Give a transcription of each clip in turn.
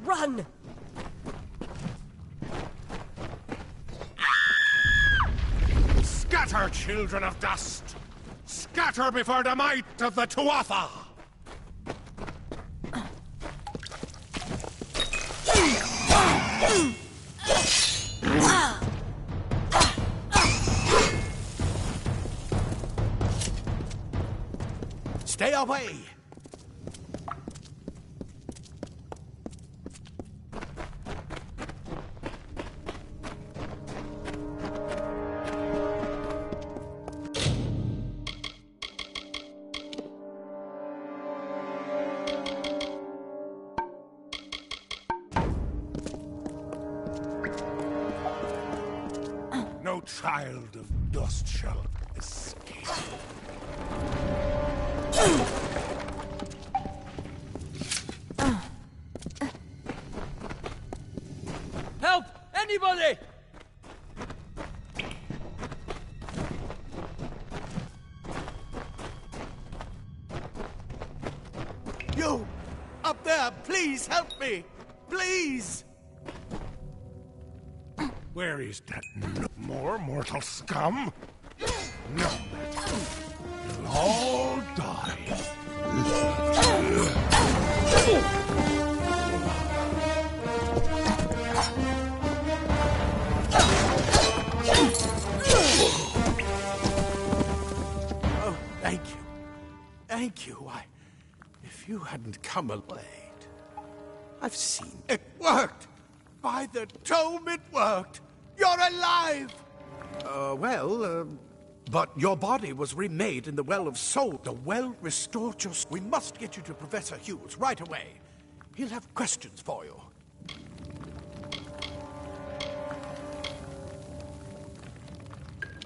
Run! Scatter, children of dust! Scatter before the might of the Tuatha! Stay away! No child of dust shall escape. Help! Anybody! You! Up there! Please help me! Please! Where is that no more mortal scum? No. You'll all die. Oh, thank you. Thank you. If you hadn't come along, I've seen it worked. By the tome, it worked. You're alive. But your body was remade in the Well of Soul. The well restored your... We must get you to Professor Hughes right away. He'll have questions for you.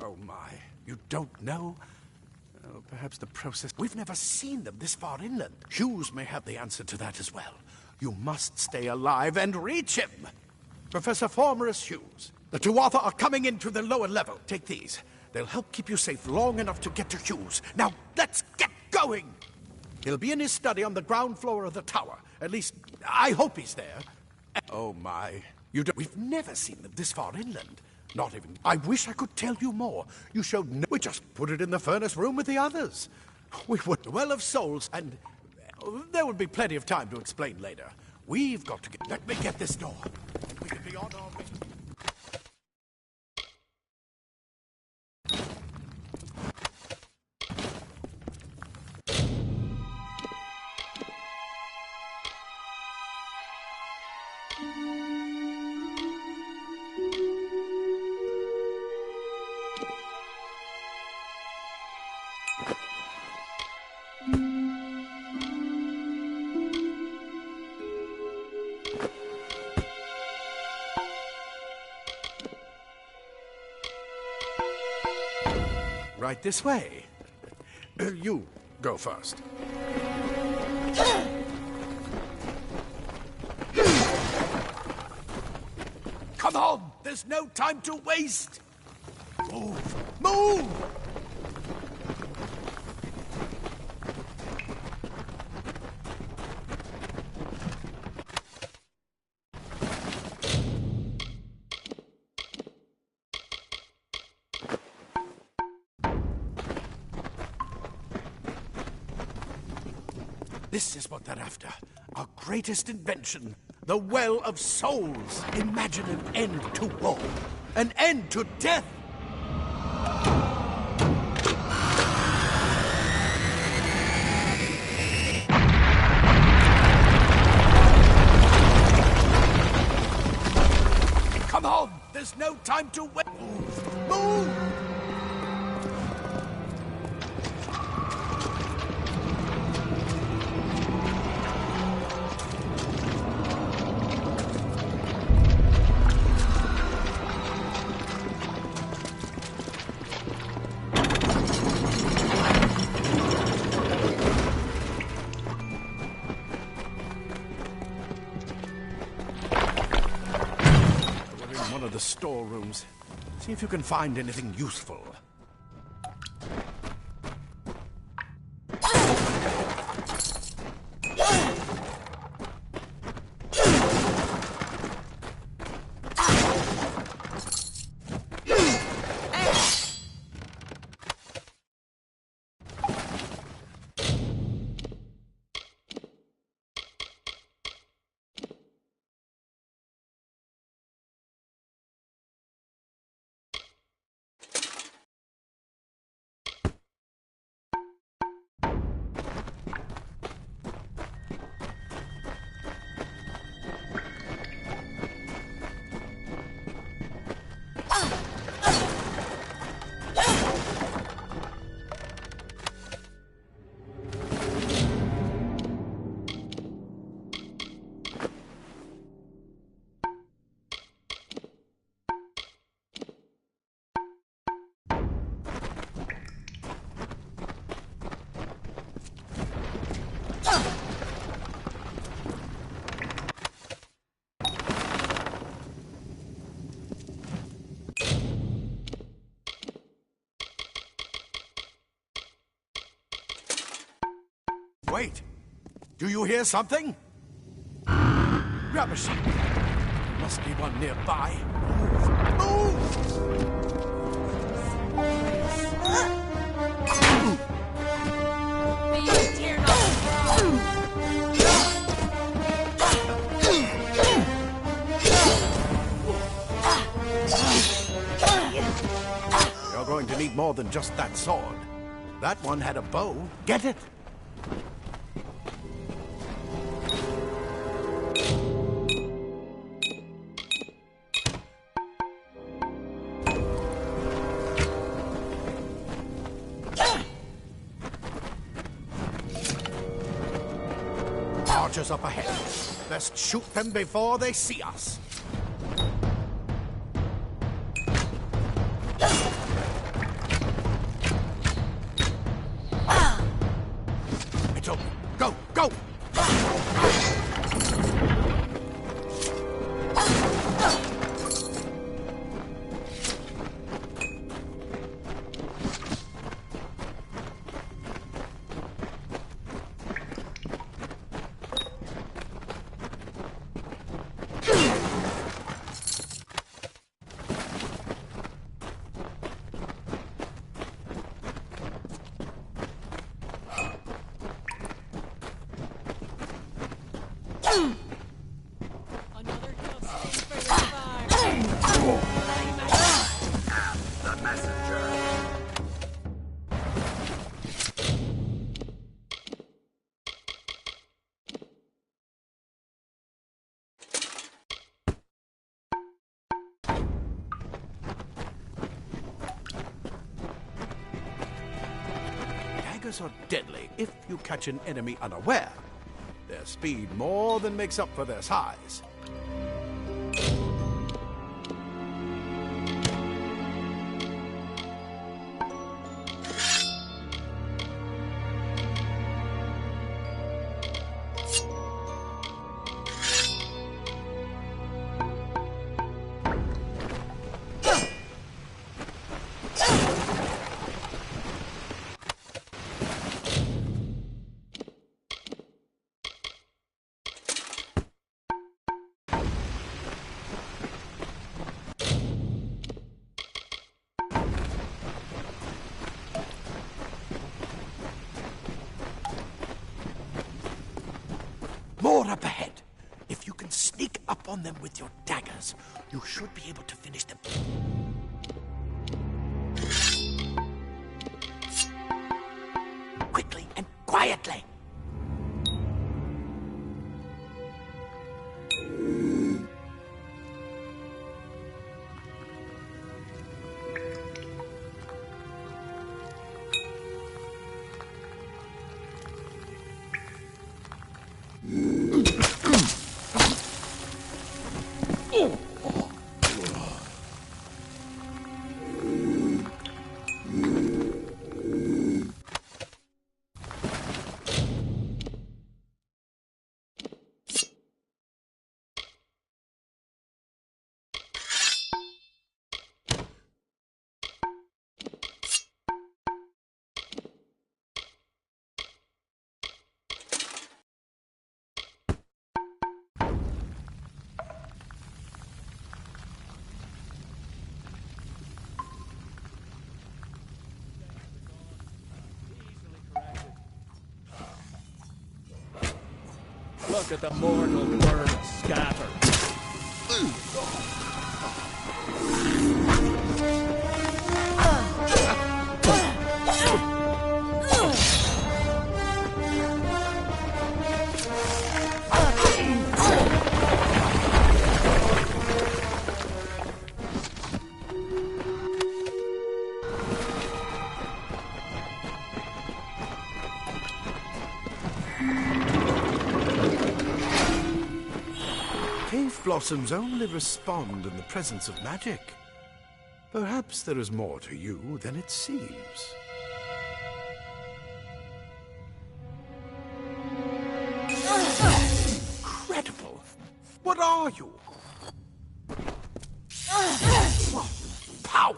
Oh, my. You don't know? Oh, perhaps the process... We've never seen them this far inland. Hughes may have the answer to that as well. You must stay alive and reach him. Professor Formorus Hughes. The Tuatha are coming into the lower level. Take these. They'll help keep you safe long enough to get to Hughes. Now, let's get going! He'll be in his study on the ground floor of the tower. At least, I hope he's there. Oh, my. We've never seen them this far inland. Not even... I wish I could tell you more. You showed no... We just put it in the furnace room with the others. We were the Well of Souls, and there will be plenty of time to explain later. We've got to get... Let me get this door. We can be on our way. Right this way. You go first. Come on! There's no time to waste! Move! Move! This is what they're after. Our greatest invention. The Well of Souls. Imagine an end to war. An end to death. Come on! There's no time to wait. Move! Move! One of the storerooms. See if you can find anything useful. Wait! Do you hear something? Rubbish! Must be one nearby. Move! You're going to need more than just that sword. That one had a bow. Get it? Archers up ahead. Best shoot them before they see us. It's open. Go, go! Another kill for your fire. The messenger. Daggers are deadly if you catch an enemy unaware. Their speed more than makes up for their size. More up ahead. If you can sneak up on them with your daggers, you should be able to finish them. Quickly and quietly. Look at the mortal bird scatter. Cave blossoms only respond in the presence of magic. Perhaps there is more to you than it seems. Incredible! What are you? Power!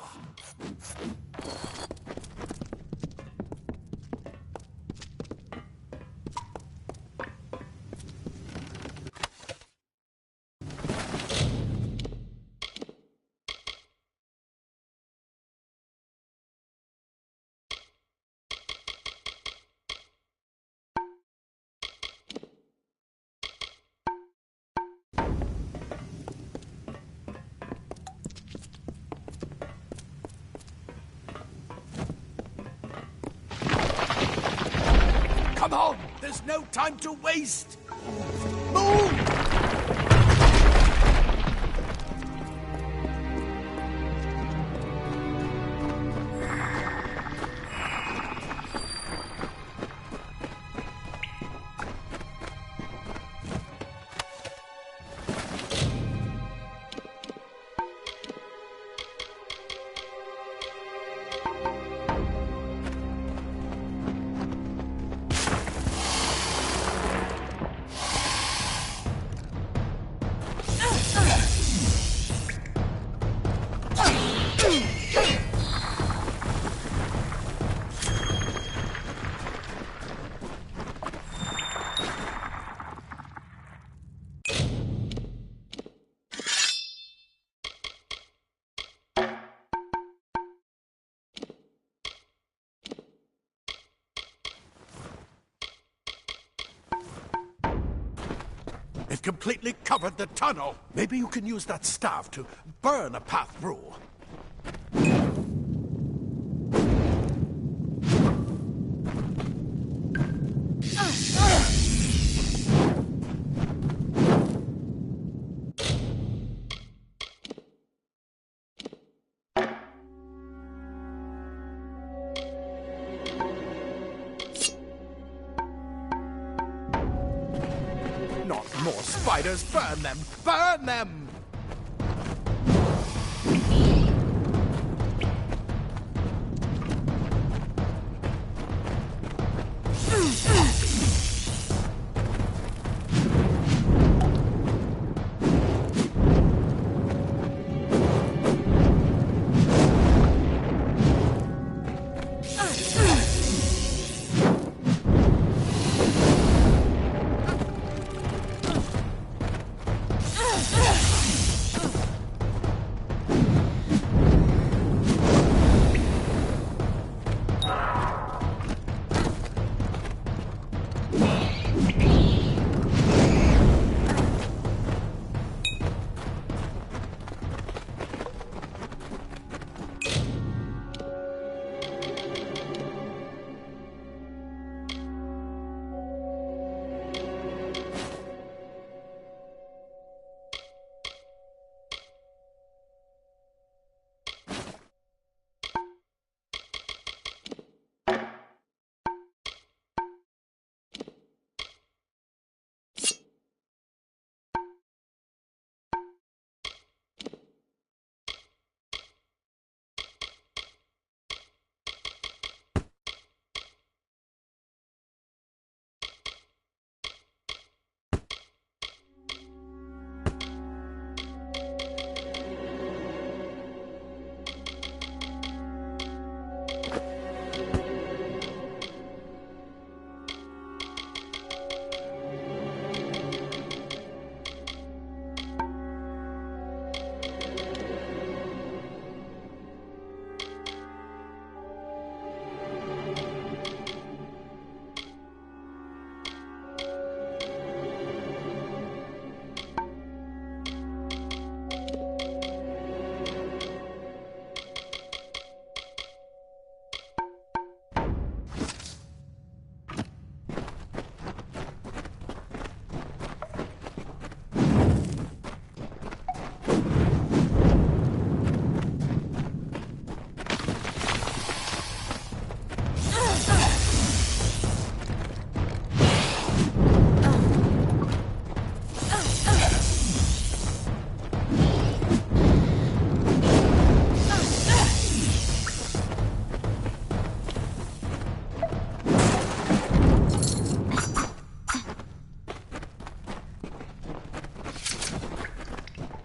Come on! There's no time to waste! Move! It completely covered the tunnel. Maybe you can use that staff to burn a path through. Not more spiders! Burn them! Burn them!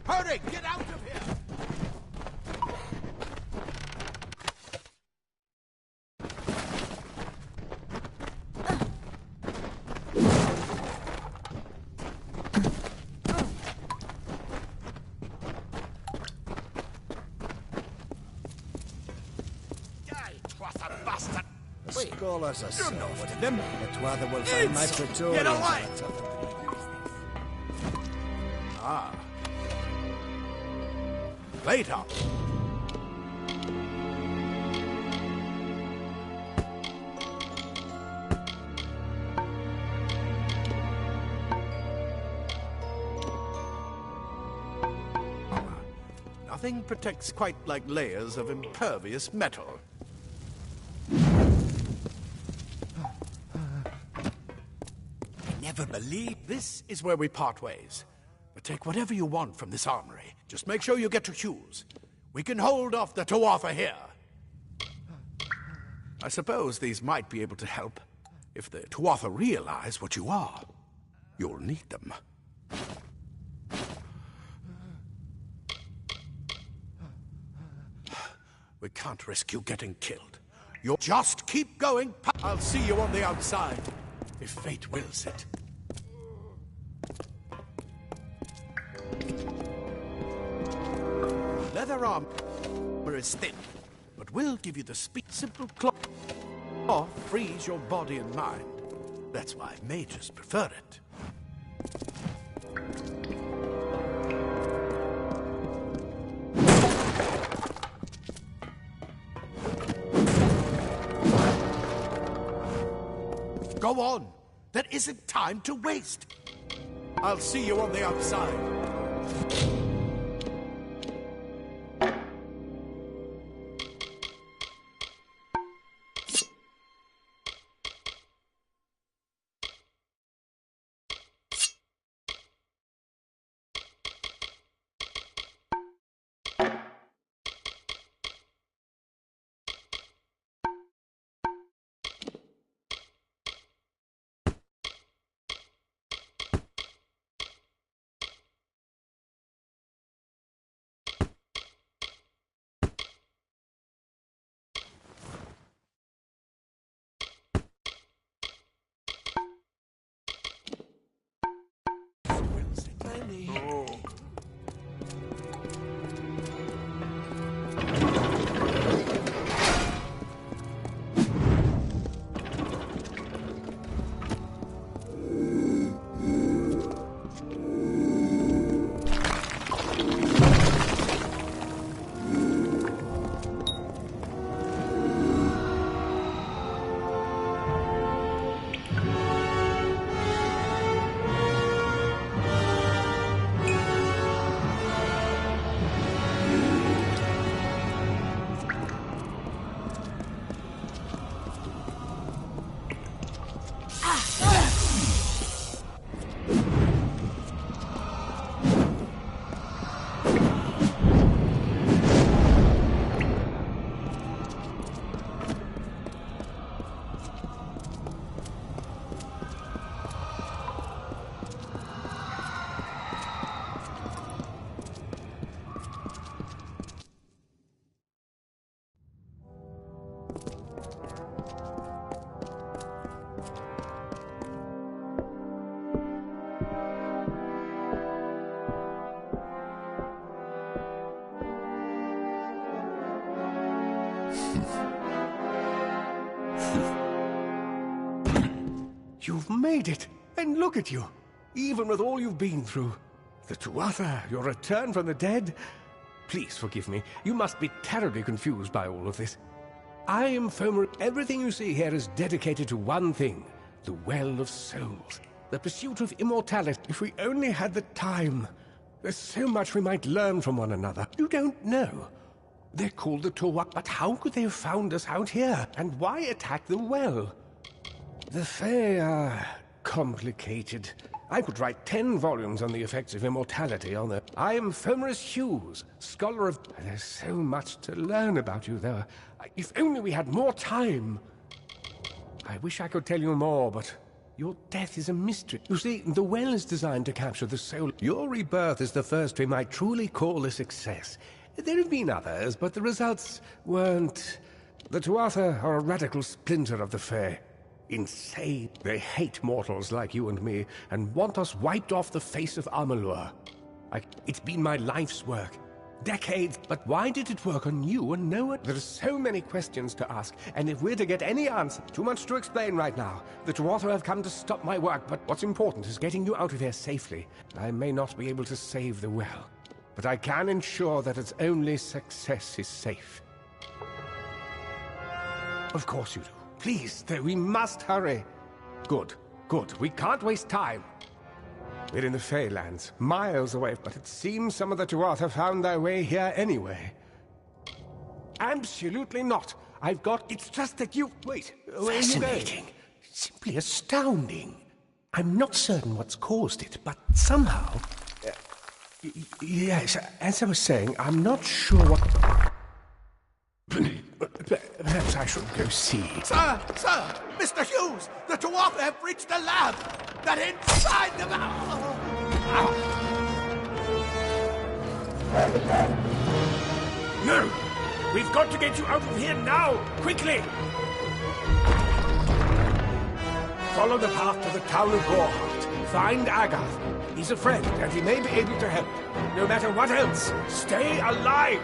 Hurry! Get out of here! Scholars are You're not soft, one of them. but rather will find my Get praetorians away! are tougher than you think. Ah. Later. Nothing protects quite like layers of impervious metal. Never believe. This is where we part ways. But take whatever you want from this armory. Just make sure you get to Hughes. We can hold off the Tuatha here. I suppose these might be able to help. If the Tuatha realize what you are, you'll need them. We can't risk you getting killed. You'll just keep going. I'll see you on the outside, if fate wills it. Leather armor is thin, but we'll give you the speed. Simple cloth frees your body and mind. That's why mages prefer it. Go on. There isn't time to waste. I'll see you on the outside. Oh. You've made it! And look at you! Even with all you've been through. The Tuatha, your return from the dead. Please forgive me. You must be terribly confused by all of this. I am Fomer. Everything you see here is dedicated to one thing. The Well of Souls. The pursuit of immortality. If we only had the time. There's so much we might learn from one another. You don't know. They're called the Tuatha, but how could they have found us out here? And why attack the well? The Fae are complicated. I could write 10 volumes on the effects of immortality on the... I am Fomerus Hughes, scholar of... There's so much to learn about you, though. If only we had more time. I wish I could tell you more, but your death is a mystery. You see, the well is designed to capture the soul. Your rebirth is the first we might truly call a success. There have been others, but the results weren't... The Tuatha are a radical splinter of the Fae. Insane. They hate mortals like you and me, and want us wiped off the face of Amalur. It's been my life's work. Decades. But why did it work on you and no one? There are so many questions to ask, and if we're to get any answer... Too much to explain right now. The Tuatha have come to stop my work, but what's important is getting you out of here safely. I may not be able to save the well, but I can ensure that its only success is safe. Of course you do. Please, we must hurry. Good, good. We can't waste time. We're in the Feylands, miles away, but it seems some of the Tuatha found their way here anyway. Absolutely not. I've got... It's just that you... Wait, where are you going? Fascinating. Simply astounding. I'm not certain what's caused it, but somehow... Yes, as I was saying, I'm not sure what... Perhaps I should go see. Sir! Mr. Hughes! The Tuatha have reached the lab! They're inside the No! We've got to get you out of here now! Quickly! Follow the path to the town of Gorhart. Find Agath. He's a friend, and he may be able to help. No matter what else, stay alive!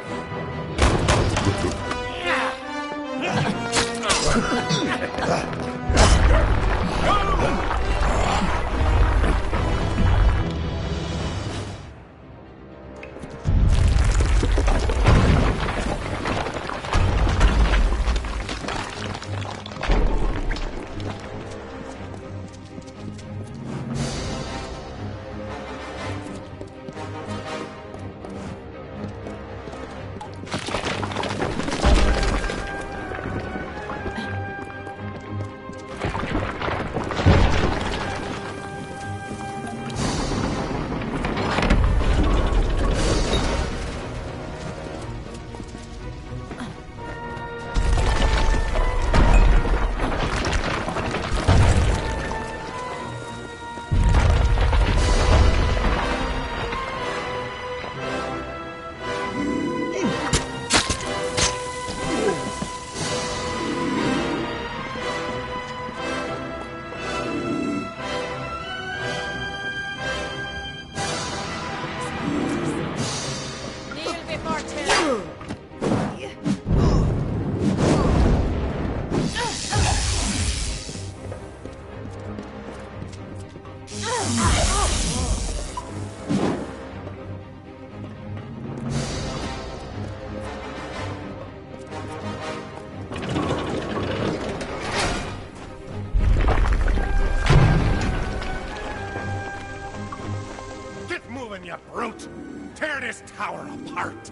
You brute! Tear this tower apart!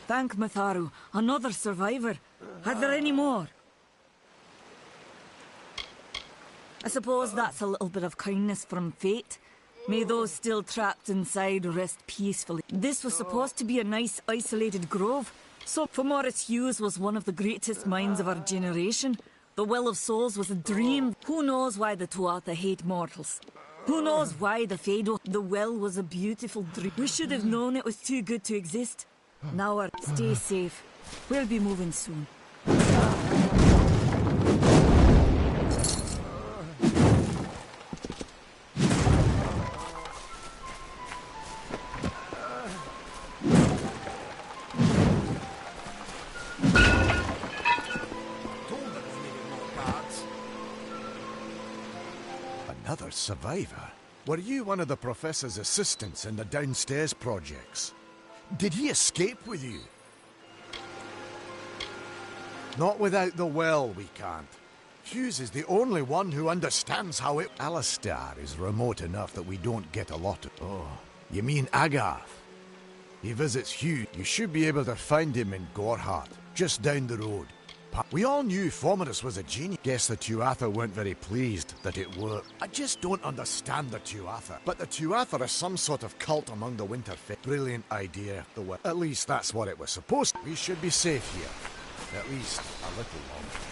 Thank Matharu. Another survivor. Are there any more? I suppose that's a little bit of kindness from fate. May those still trapped inside rest peacefully. This was supposed to be a nice isolated grove. So Morris Hughes was one of the greatest minds of our generation. The Well of Souls was a dream. Who knows why the Tuatha hate mortals? Who knows why the Fado? The well was a beautiful dream. We should have known it was too good to exist. Now, stay safe. We'll be moving soon. Another survivor? Were you one of the Professor's assistants in the downstairs projects? Did he escape with you? Not without the well, we can't. Hughes is the only one who understands how it... Alistair is remote enough that we don't get a lot of... Oh, you mean Agarth? He visits Hughes. You should be able to find him in Gorhart, just down the road. We all knew Fomerus was a genius. Guess the Tuatha weren't very pleased that it worked. I just don't understand the Tuatha. But the Tuatha are some sort of cult among the Winterfell. Brilliant idea. At least that's what it was supposed to. We should be safe here. At least a little longer.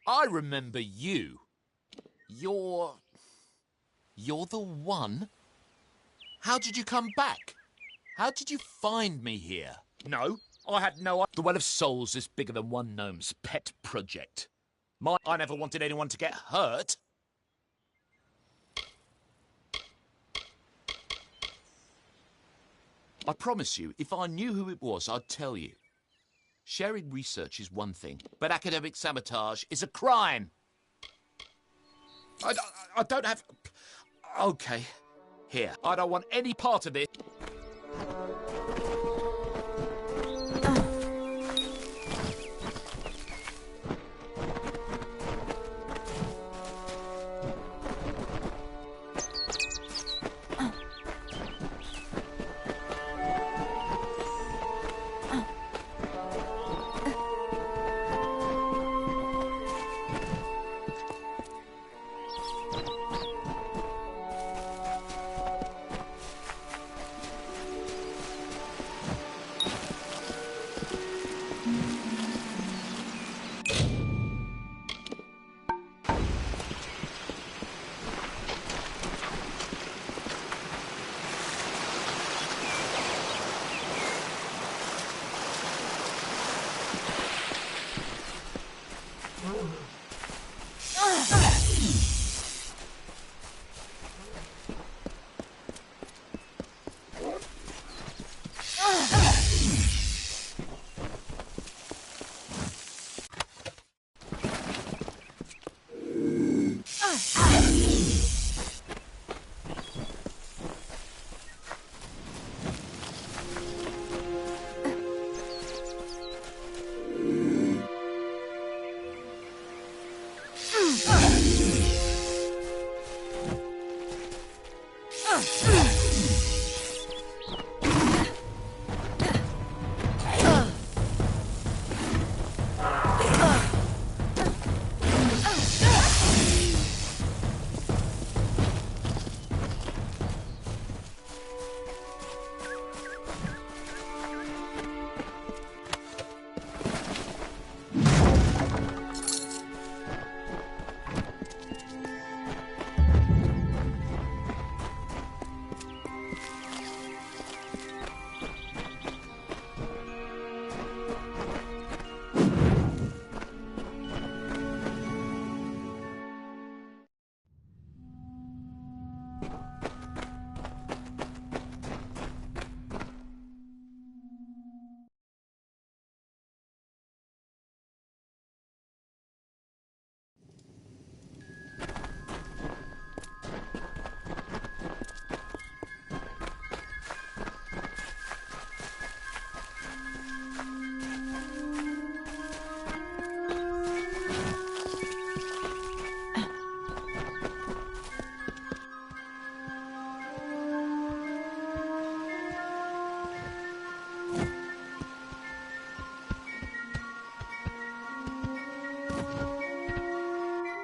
I remember you. You're the one? How did you come back? How did you find me here? No, I had no idea. The Well of Souls is bigger than one gnome's pet project. I never wanted anyone to get hurt. I promise you, if I knew who it was, I'd tell you. Sharing research is one thing, but academic sabotage is a crime. I don't have... Okay, here. I don't want any part of it.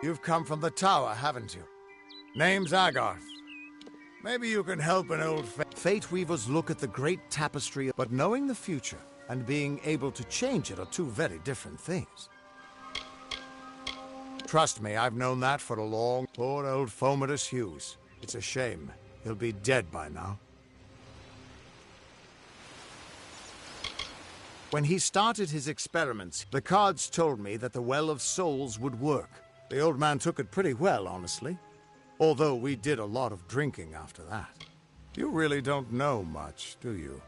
You've come from the tower, haven't you? Name's Agarth. Maybe you can help an old Fate Weavers look at the great tapestry, but knowing the future and being able to change it are two very different things. Trust me, I've known that for a long... Poor old Fomadus Hughes. It's a shame. He'll be dead by now. When he started his experiments, the cards told me that the Well of Souls would work. The old man took it pretty well, honestly. Although we did a lot of drinking after that. You really don't know much, do you?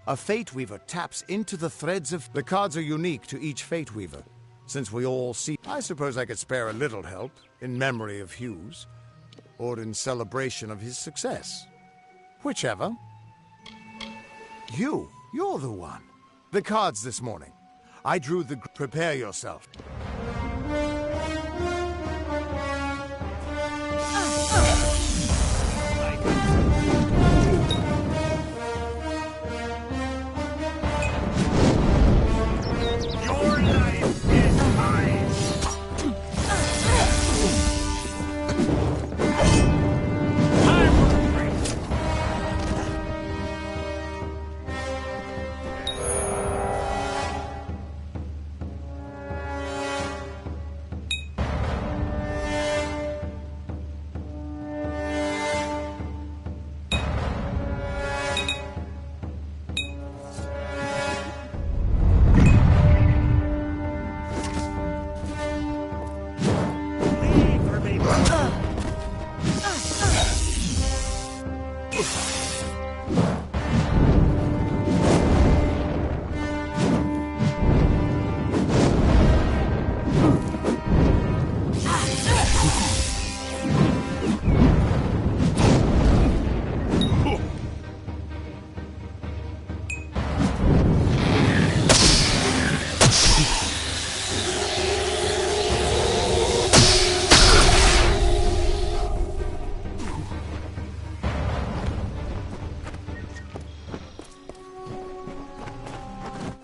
A Fate Weaver taps into the threads of... The cards are unique to each Fate Weaver. Since we all see... I suppose I could spare a little help, in memory of Hughes. Or in celebration of his success. Whichever. You're the one. The cards this morning. I drew the... Prepare yourself.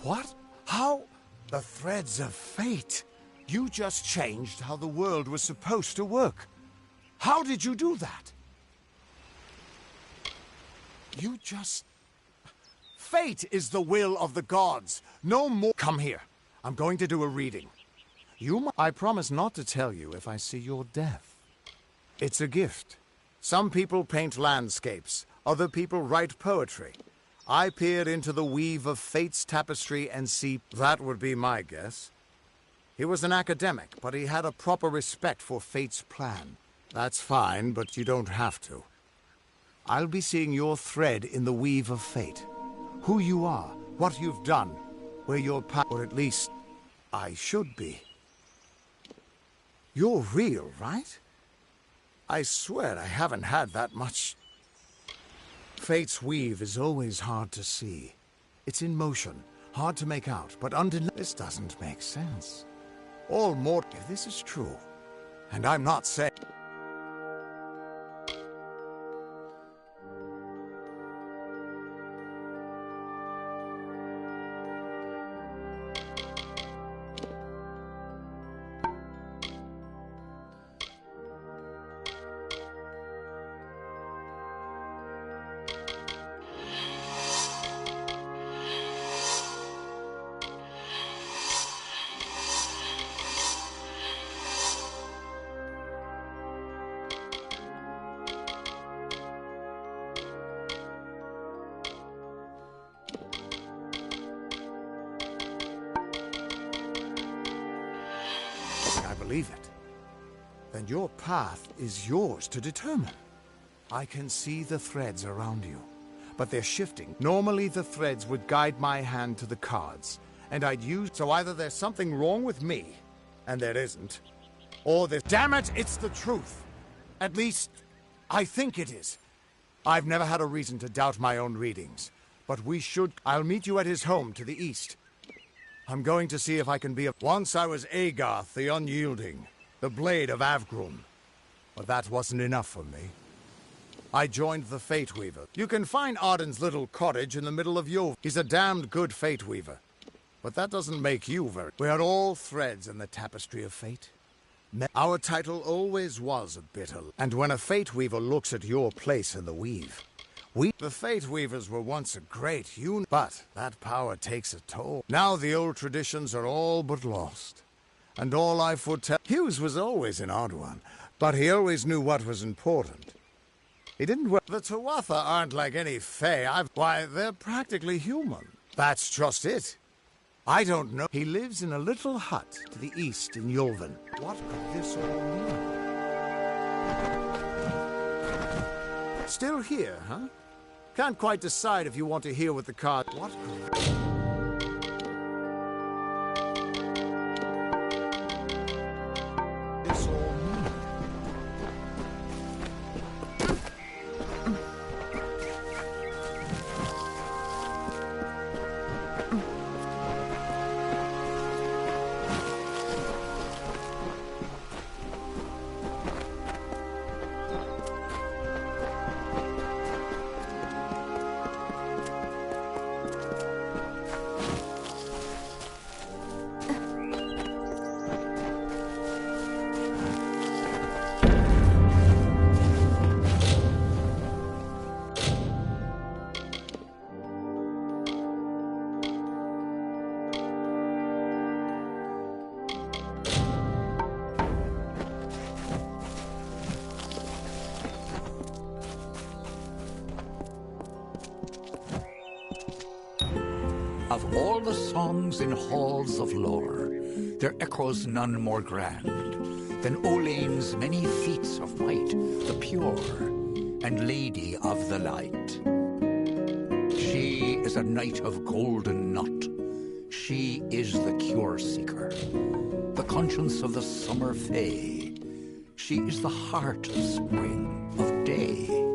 What? How? The threads of fate. You just changed how the world was supposed to work. How did you do that? You just... Fate is the will of the gods. No more... Come here. I'm going to do a reading. I promise not to tell you if I see your death. It's a gift. Some people paint landscapes. Other people write poetry. I peered into the weave of fate's tapestry and see... That would be my guess. He was an academic, but he had a proper respect for fate's plan. That's fine, but you don't have to. I'll be seeing your thread in the weave of fate. Who you are, what you've done, where your path... Or at least, I should be. You're real, right? I swear I haven't had that much... Fate's weave is always hard to see. It's in motion, hard to make out, but this doesn't make sense. All more... If this is true, and I'm not saying... I believe it. Then your path is yours to determine. I can see the threads around you, but they're shifting. Normally the threads would guide my hand to the cards, and I'd use... So either there's something wrong with me, and there isn't, or there's... Damn it, it's the truth. At least, I think it is. I've never had a reason to doubt my own readings, but we should... I'll meet you at his home to the east. I'm going to see if I can be a... Once I was Agarth the Unyielding, the Blade of Avgrum. But that wasn't enough for me. I joined the Fate Weaver. You can find Arden's little cottage in the middle of Yov. He's a damned good Fate Weaver. But that doesn't make you very... We're all threads in the tapestry of fate. Our title always was a bitter, and when a Fate Weaver looks at your place in the weave, the Fate Weavers were once a great unit, but that power takes a toll. Now the old traditions are all but lost, and all I foretell. Hughes was always an odd one, but he always knew what was important. He didn't. The Tuatha aren't like any Fae. Why, they're practically human. That's just it. I don't know. He lives in a little hut to the east in Yulven. What could this all mean? Still here, huh? Can't quite decide if you want to hear what the card... What could... this all mean? Of all the songs in halls of lore, there echoes none more grand than Olane's many feats of might, the pure and lady of the light. She is a knight of golden knot. She is the cure seeker, the conscience of the summer fae. She is the heart of spring, of day.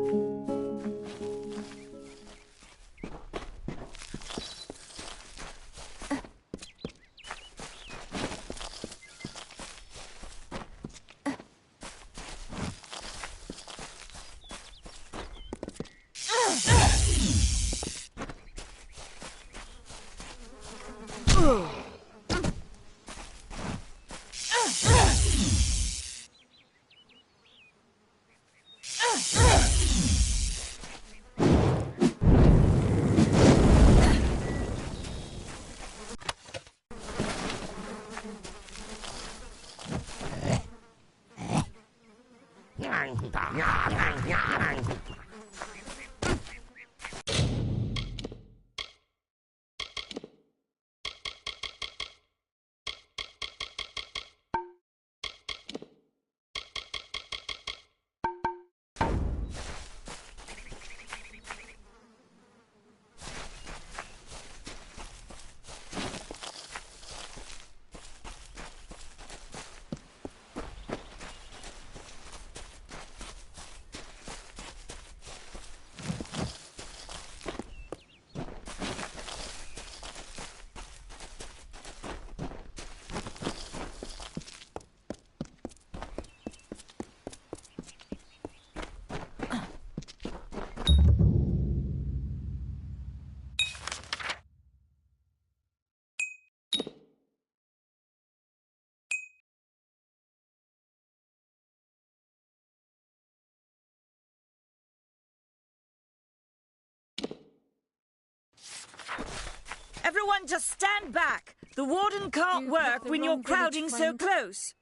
Everyone just stand back. The warden can't work when you're crowding so close.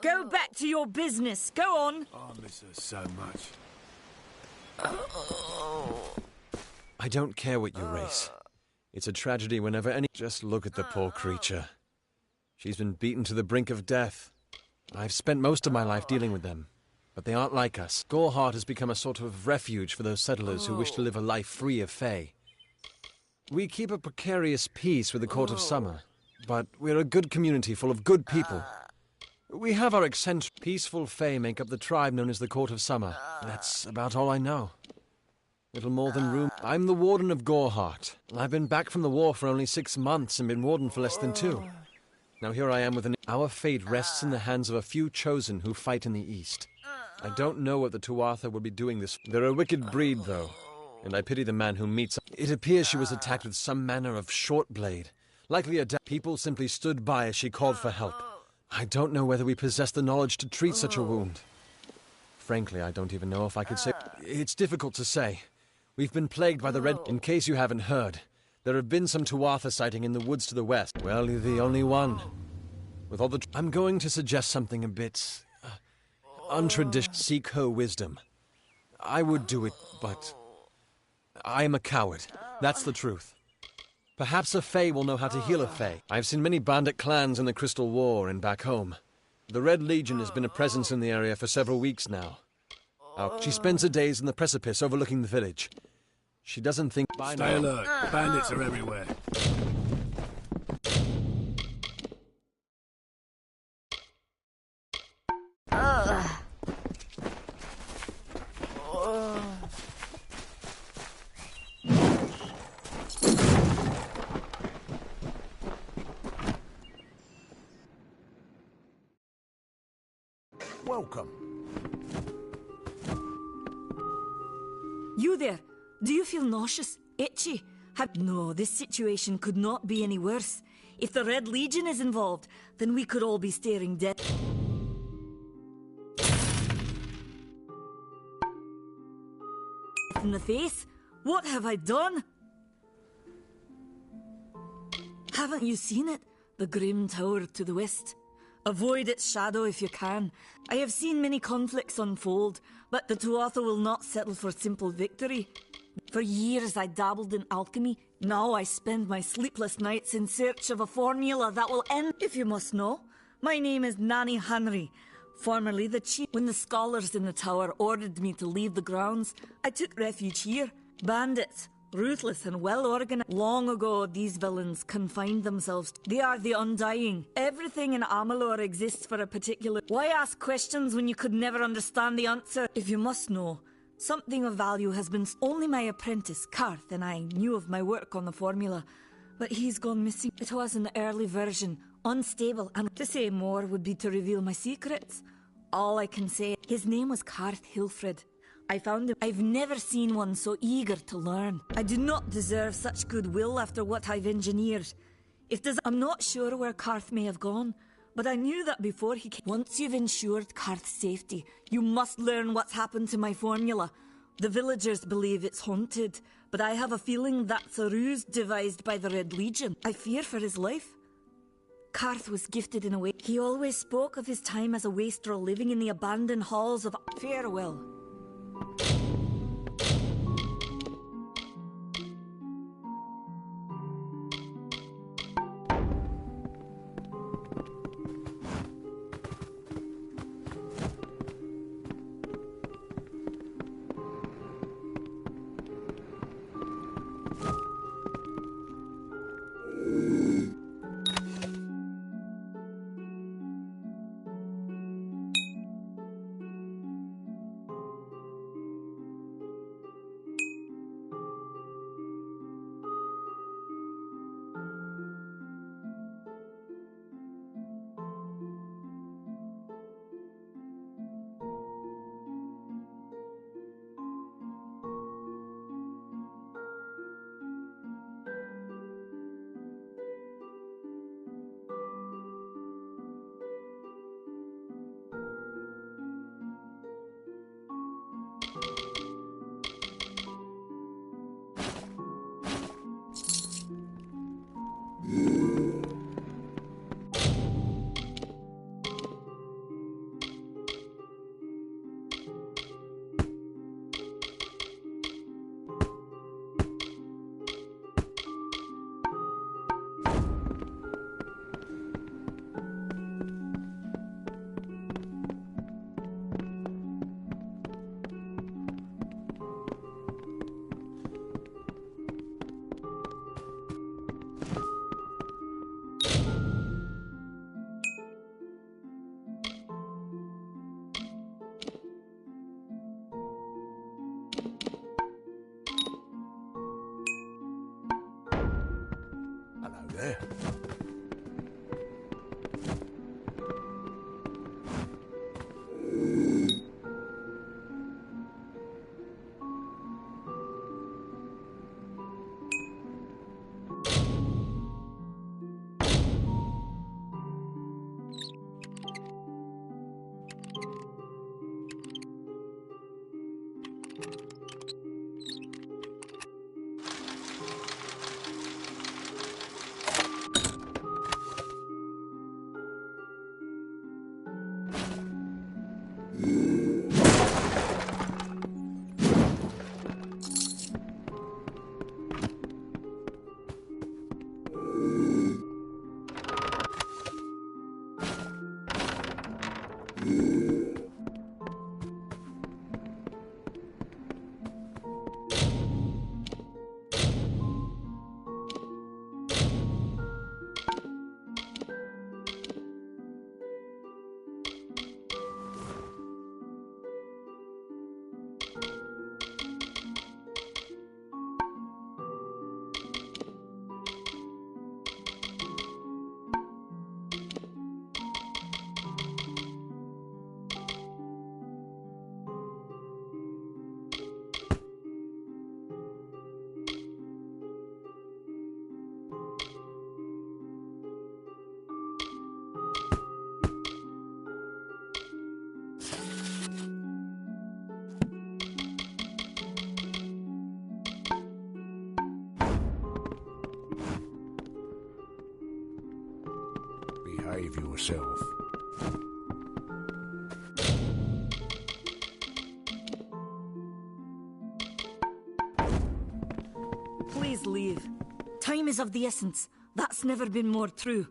Go back to your business. Go on. I miss her so much. I don't care what you race. It's a tragedy whenever any... Just look at the poor creature. She's been beaten to the brink of death. I've spent most of my life dealing with them, but they aren't like us. Goreheart has become a sort of refuge for those settlers who wish to live a life free of Fae. We keep a precarious peace with the Court of Summer, but we're a good community full of good people. We have our eccentric, peaceful Fae make up the tribe known as the Court of Summer. That's about all I know. Little more than room. I'm the Warden of Goreheart. I've been back from the war for only 6 months and been Warden for less than 2. Now here I am with Our fate rests in the hands of a few chosen who fight in the east. I don't know what the Tuatha will be doing this. They're a wicked breed, though, and I pity the man who meets. It appears she was attacked with some manner of short blade. Likely a people simply stood by as she called for help. I don't know whether we possess the knowledge to treat such a wound. Frankly, I don't even know if I could say... It's difficult to say. We've been plagued by the red... In case you haven't heard, there have been some Tuatha sighting in the woods to the west. Well, you're the only one. With all the... I'm going to suggest something a bit... untraditional. Seek her wisdom. I would do it, but... I am a coward. That's the truth. Perhaps a Fae will know how to heal a Fae. I've seen many bandit clans in the Crystal War and back home. The Red Legion has been a presence in the area for several weeks now. She spends her days in the precipice overlooking the village. She doesn't think... Stay alert. Bandits are everywhere. Welcome. You there? Do you feel nauseous? Itchy? No, this situation could not be any worse. If the Red Legion is involved, then we could all be staring dead in the face. What have I done? Haven't you seen it? The grim tower to the west. Avoid its shadow if you can. I have seen many conflicts unfold, but the Tuatha will not settle for simple victory. For years I dabbled in alchemy. Now I spend my sleepless nights in search of a formula that will end. If you must know, my name is Nanny Henry, formerly the chief. When the scholars in the tower ordered me to leave the grounds, I took refuge here. Bandits, ruthless and well-organized. Long ago, these villains confined themselves. They are the Undying. Everything in Amalur exists for a particular... Why ask questions when you could never understand the answer? If you must know, something of value has been... Only my apprentice, Karth, and I knew of my work on the formula, but he's gone missing. It was an early version, unstable, and to say more would be to reveal my secrets. All I can say, his name was Karth Hilfred. I found him. I've never seen one so eager to learn. I do not deserve such goodwill after what I've engineered. I'm not sure where Karth may have gone, but I knew that before he came. Once you've ensured Karth's safety, you must learn what's happened to my formula. The villagers believe it's haunted, but I have a feeling that's a ruse devised by the Red Legion. I fear for his life. Karth was gifted in a way. He always spoke of his time as a wastrel living in the abandoned halls of... Farewell. There. Behave yourself. Please leave. Time is of the essence. That's never been more true.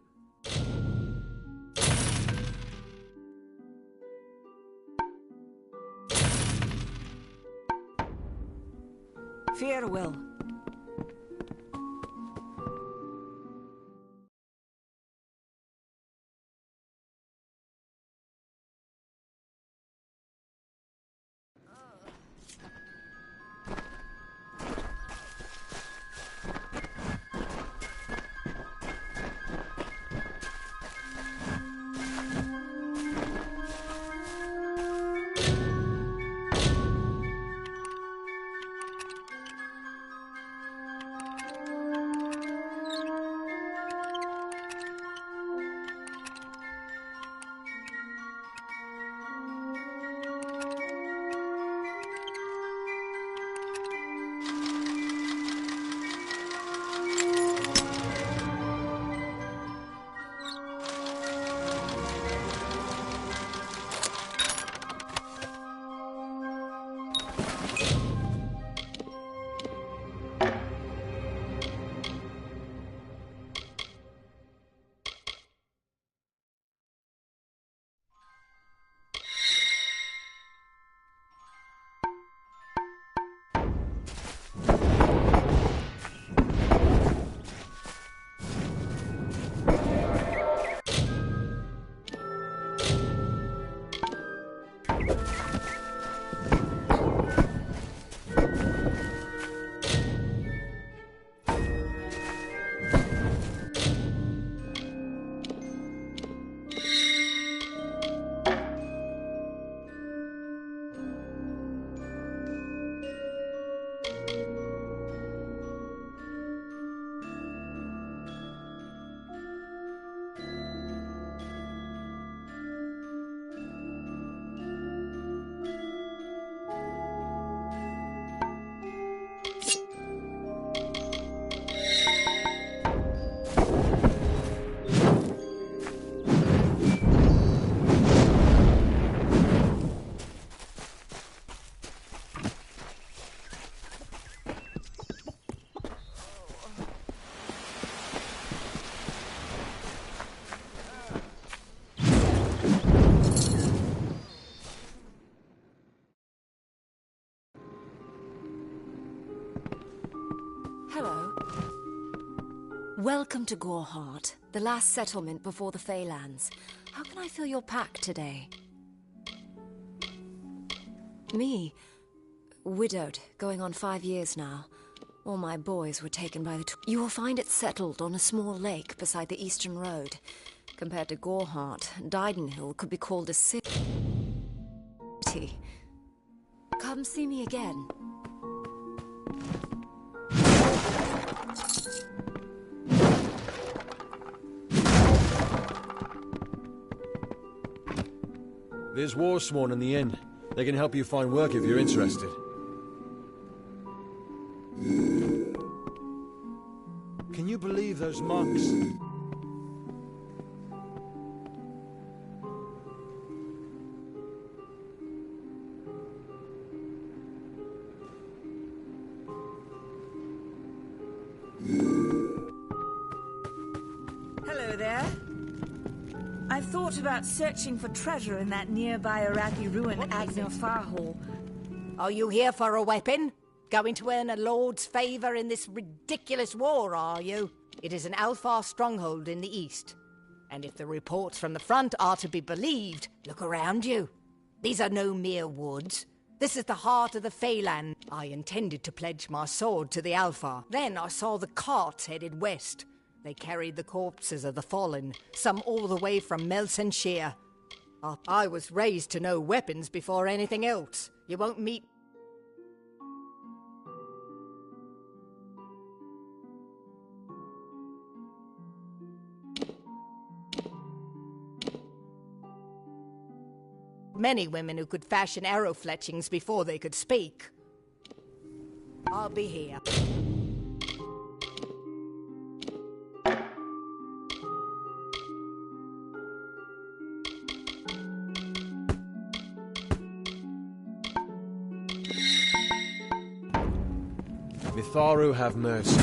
Farewell. Hello. Welcome to Goreheart, the last settlement before the Feylands. How can I fill your pack today? Me? Widowed, going on 5 years now. All my boys were taken by the... You will find it settled on a small lake beside the eastern road. Compared to Goreheart, Didenhill could be called a city. Come see me again. There's Warsworn in the inn. They can help you find work if you're interested. Can you believe those monks? Hello there. I've thought about searching for treasure in that nearby Arathi ruin, Agner Farhall. Are you here for a weapon? Going to earn a lord's favour in this ridiculous war, are you? It is an Alfar stronghold in the east. And if the reports from the front are to be believed, look around you. These are no mere woods. This is the heart of the Feyland. I intended to pledge my sword to the Alfar. Then I saw the carts headed west. They carried the corpses of the fallen, some all the way from Melsenshire. I was raised to know weapons before anything else. You won't meet... many women who could fashion arrow fletchings before they could speak. I'll be here. Thoru have mercy.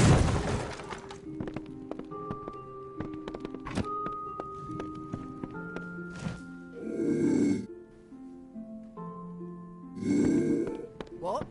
What?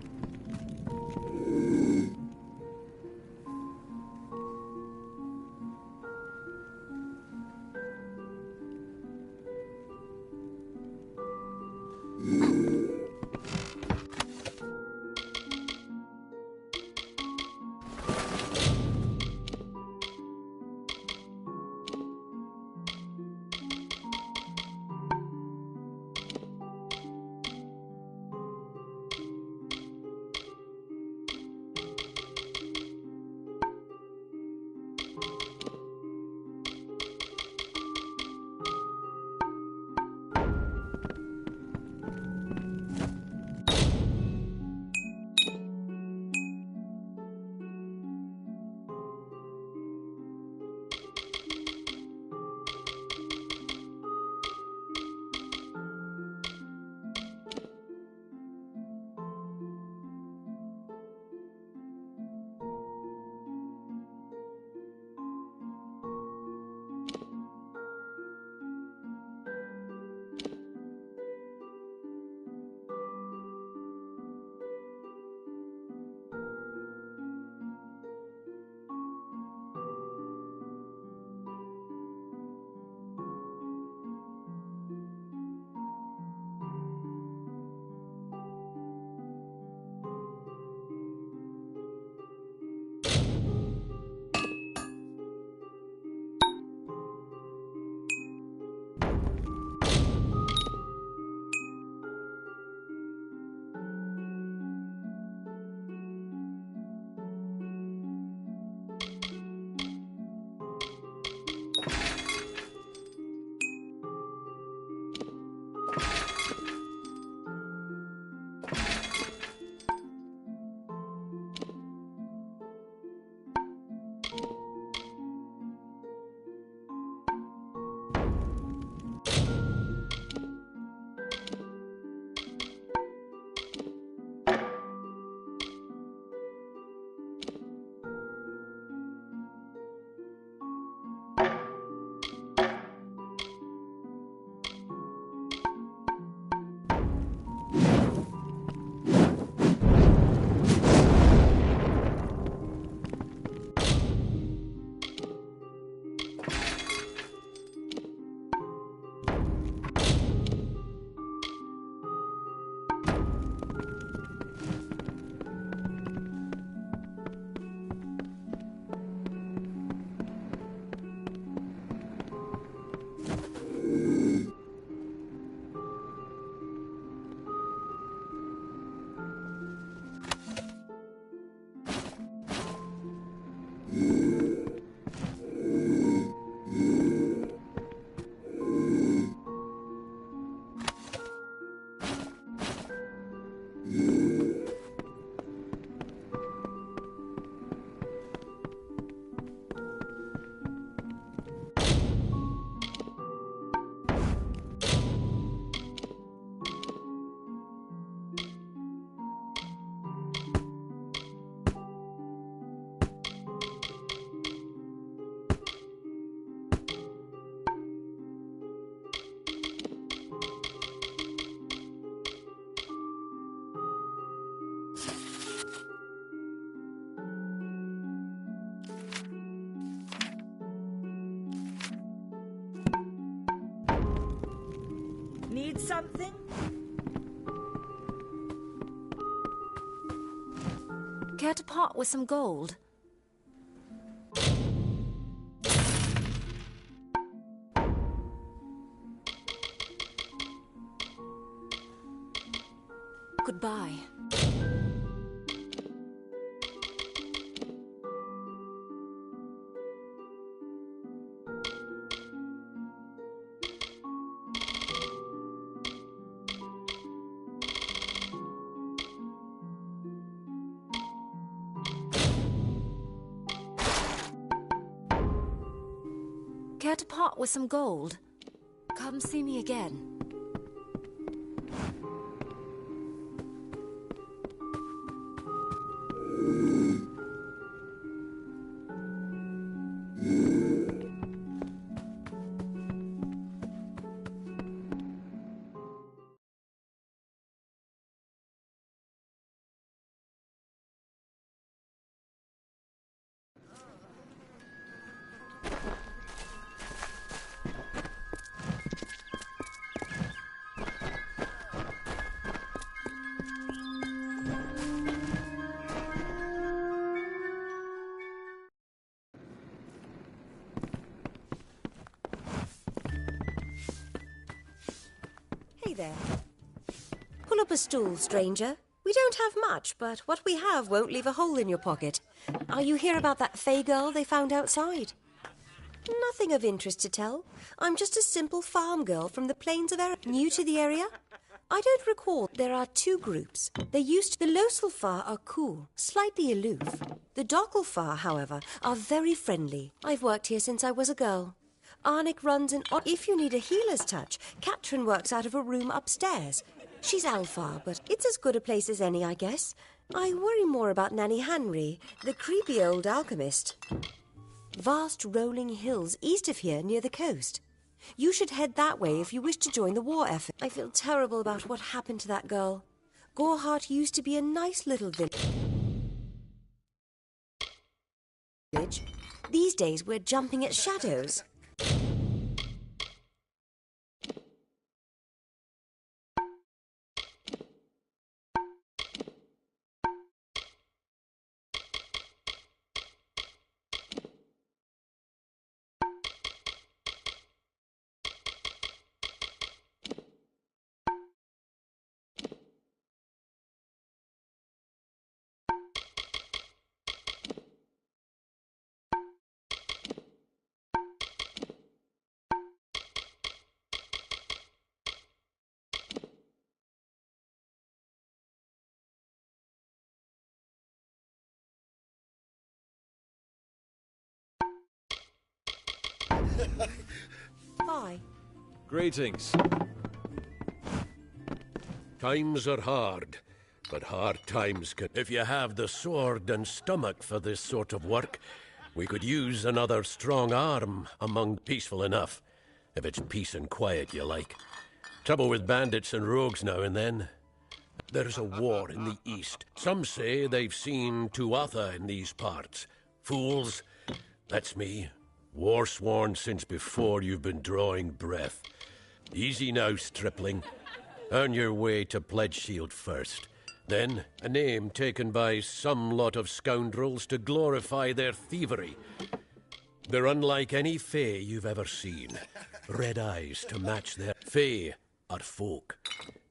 Need something? Care to part with some gold? Goodbye. Care to part with some gold? Come see me again. there. Pull up a stool, stranger. We don't have much, but what we have won't leave a hole in your pocket. Are you here about that Fey girl they found outside? Nothing of interest to tell. I'm just a simple farm girl from the plains of Eric. New to the area? I don't recall. There are two groups. The Loselfar are cool, slightly aloof. The Dockelfar, however, are very friendly. I've worked here since I was a girl. Arnik runs an odd... If you need a healer's touch, Katrin works out of a room upstairs. She's Alfar, but it's as good a place as any, I guess. I worry more about Nanny Henry, the creepy old alchemist. Vast rolling hills east of here near the coast. You should head that way if you wish to join the war effort. I feel terrible about what happened to that girl. Gorehart used to be a nice little village. These days we're jumping at shadows. Bye. Greetings. Times are hard, but hard times can... If you have the sword and stomach for this sort of work, we could use another strong arm among peaceful enough. If it's peace and quiet you like. Trouble with bandits and rogues now and then. There's a war in the east. Some say they've seen Tuatha in these parts. Fools. That's me. War-sworn since before you've been drawing breath. Easy now, stripling. Earn your way to Pledge Shield first. Then, a name taken by some lot of scoundrels to glorify their thievery. They're unlike any Fey you've ever seen. Red eyes to match their... Fey are folk,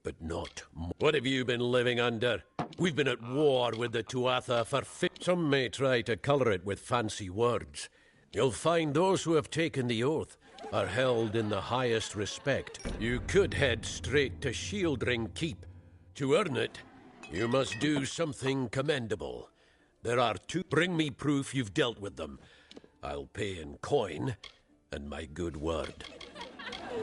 but not more. What have you been living under? We've been at war with the Tuatha for Some may try to colour it with fancy words. You'll find those who have taken the oath are held in the highest respect. You could head straight to Shieldring Keep. To earn it, you must do something commendable. There are two... Bring me proof you've dealt with them. I'll pay in coin and my good word.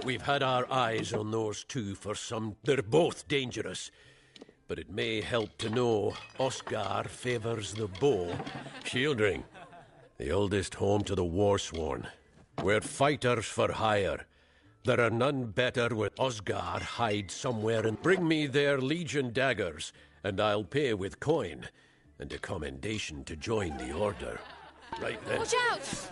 We've had our eyes on those two for some... They're both dangerous. But it may help to know Oscar favours the bow. Shieldring, the oldest home to the Warsworn. We're fighters for hire. There are none better with Osgar hide somewhere and bring me their Legion daggers, and I'll pay with coin, and a commendation to join the order. Right then. Watch out!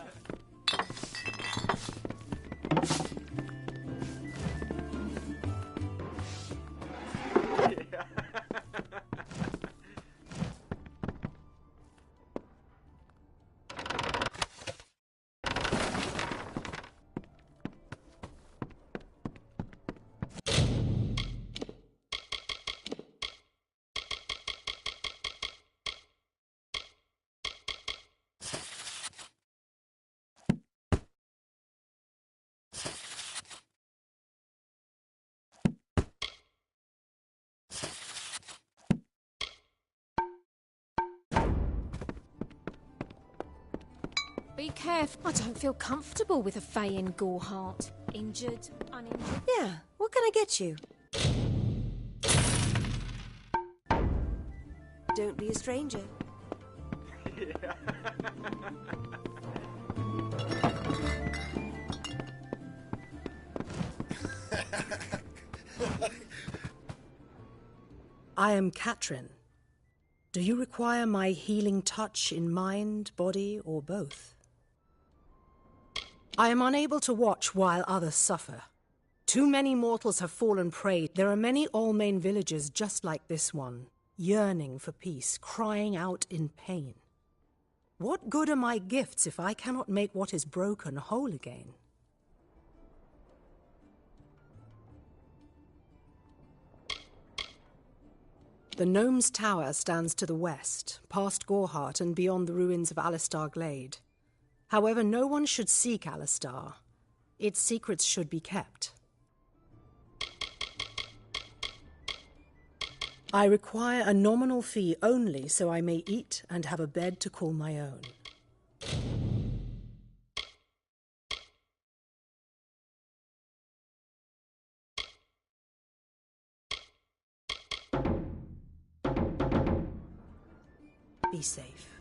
Be careful. I don't feel comfortable with a Fae in Gorehart. Injured, uninjured. Yeah, what can I get you? Don't be a stranger. I am Katrin. Do you require my healing touch in mind, body, or both? I am unable to watch while others suffer. Too many mortals have fallen prey. There are many Almain villages just like this one, yearning for peace, crying out in pain. What good are my gifts if I cannot make what is broken whole again? The Gnome's Tower stands to the west, past Gorhart and beyond the ruins of Alistar Glade. However, no one should seek Alistar. Its secrets should be kept. I require a nominal fee only so I may eat and have a bed to call my own. Be safe.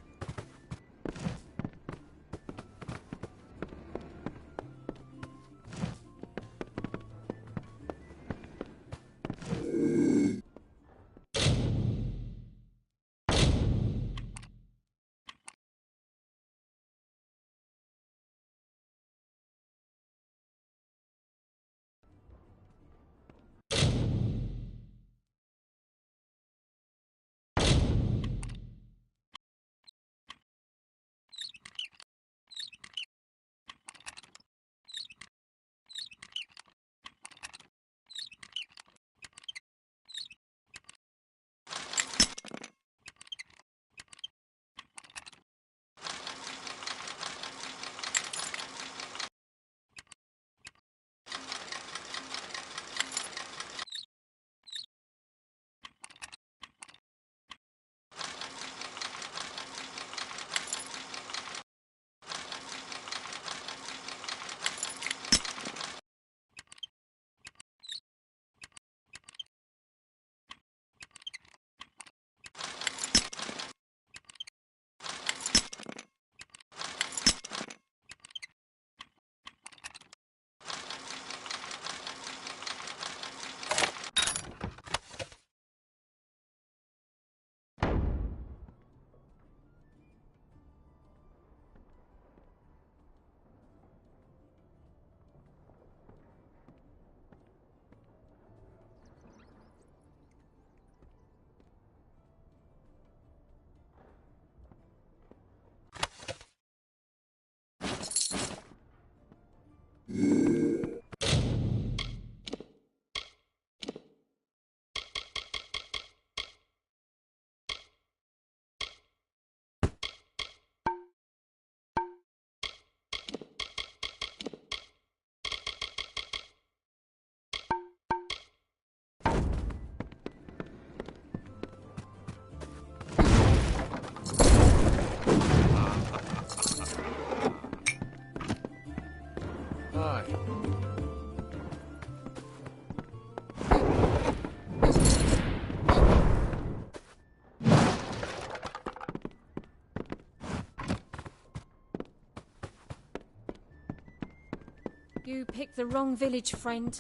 You picked the wrong village, friend.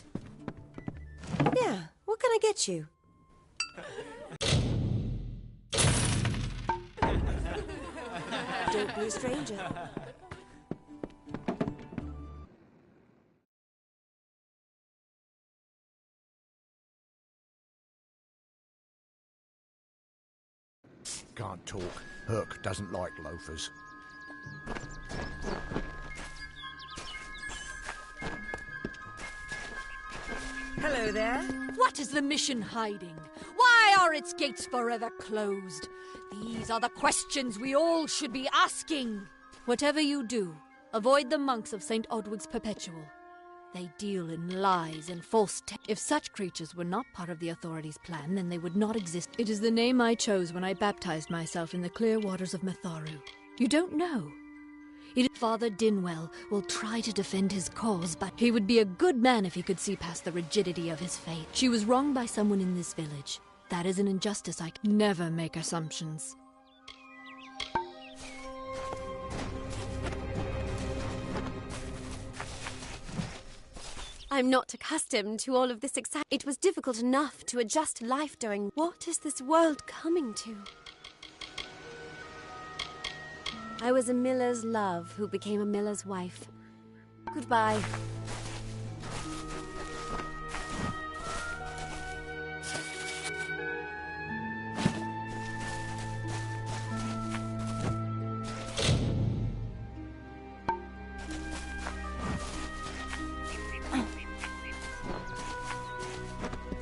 Yeah, what can I get you? Don't be a stranger. Can't talk. Herc doesn't like loafers. Hello there. What is the mission hiding? Why are its gates forever closed? These are the questions we all should be asking. Whatever you do, avoid the monks of St. Odwig's Perpetual. They deal in lies and false If such creatures were not part of the authorities' plan, then they would not exist. It is the name I chose when I baptized myself in the clear waters of Metharu. You don't know. Father Dinwell will try to defend his cause, but he would be a good man if he could see past the rigidity of his fate. She was wronged by someone in this village. That is an injustice I can never make assumptions. I'm not accustomed to all of this It was difficult enough to adjust to life during... What is this world coming to? I was a miller's love who became a miller's wife. Goodbye.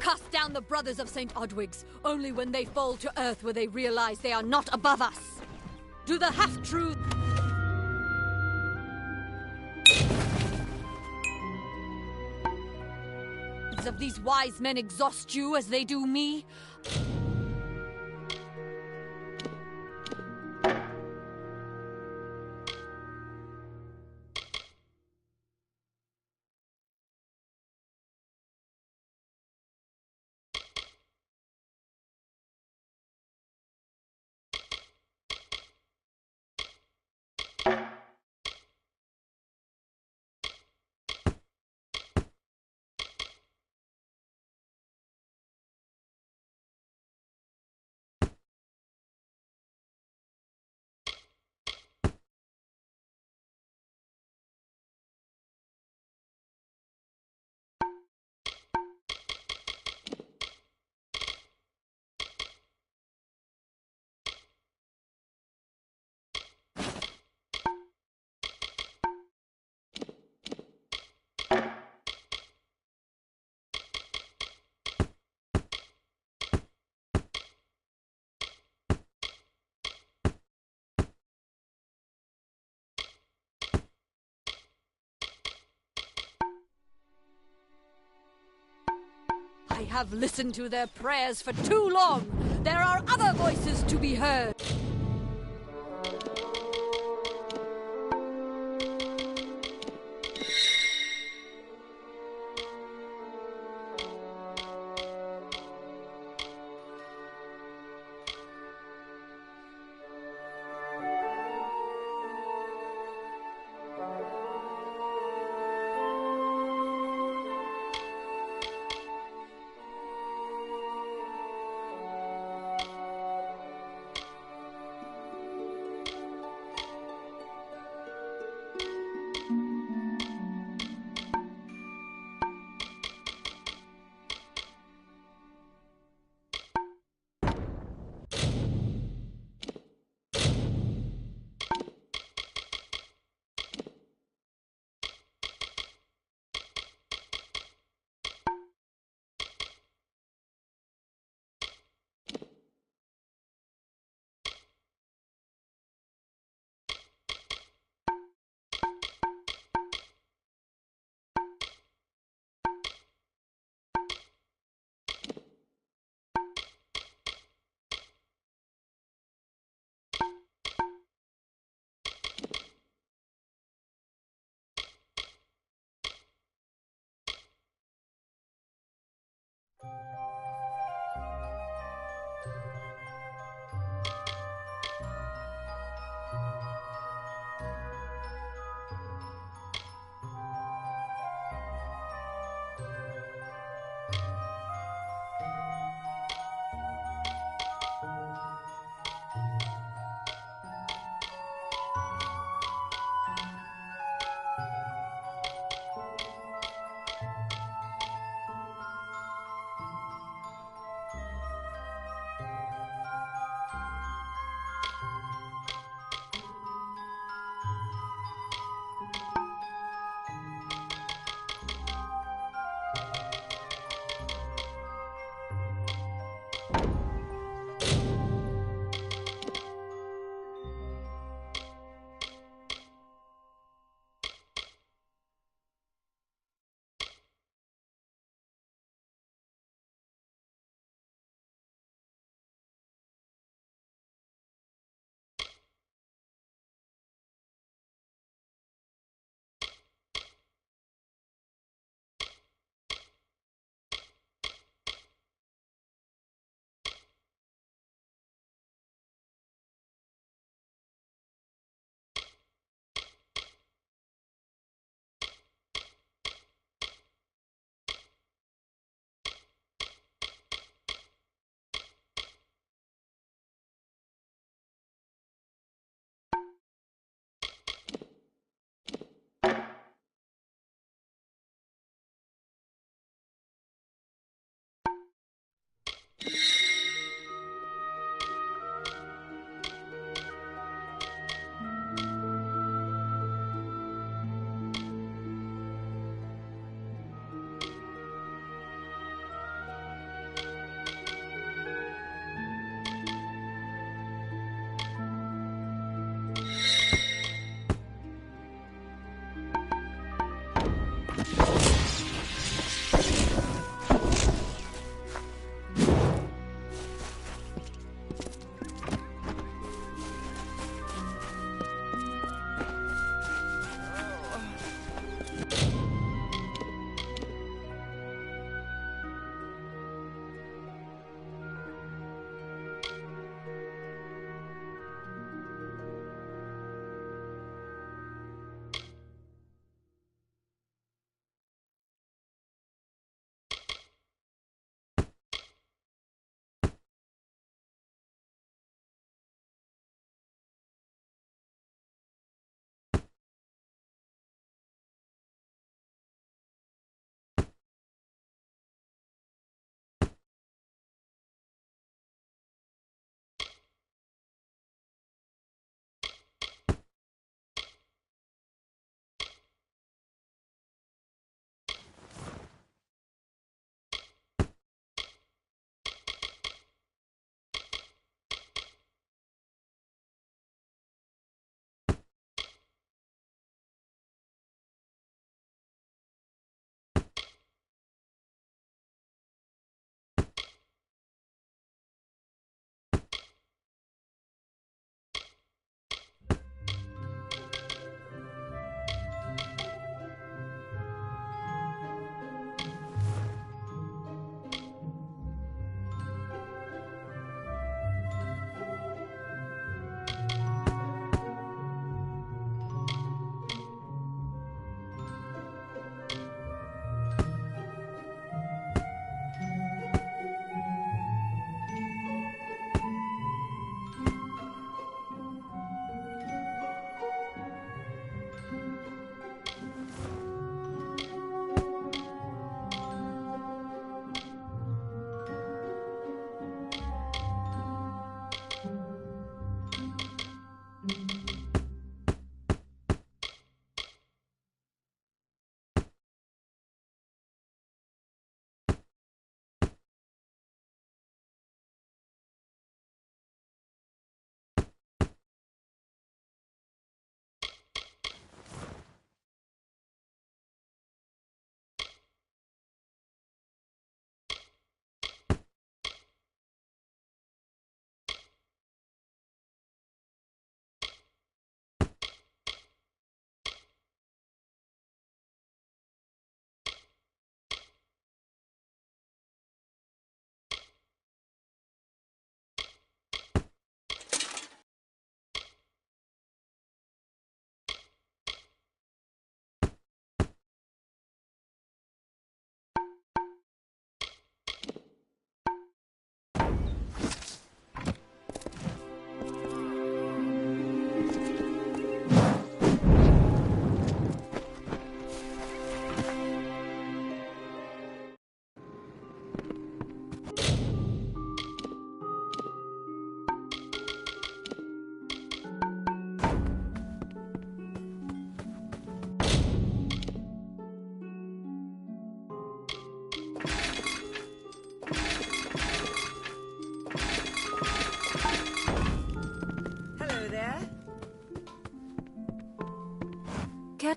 Cast down down the brothers of St. Odwig's. Only when they fall to earth will they realize they are not above us. Do the half-truths of these wise men exhaust you as they do me? I have listened to their prayers for too long. There are other voices to be heard.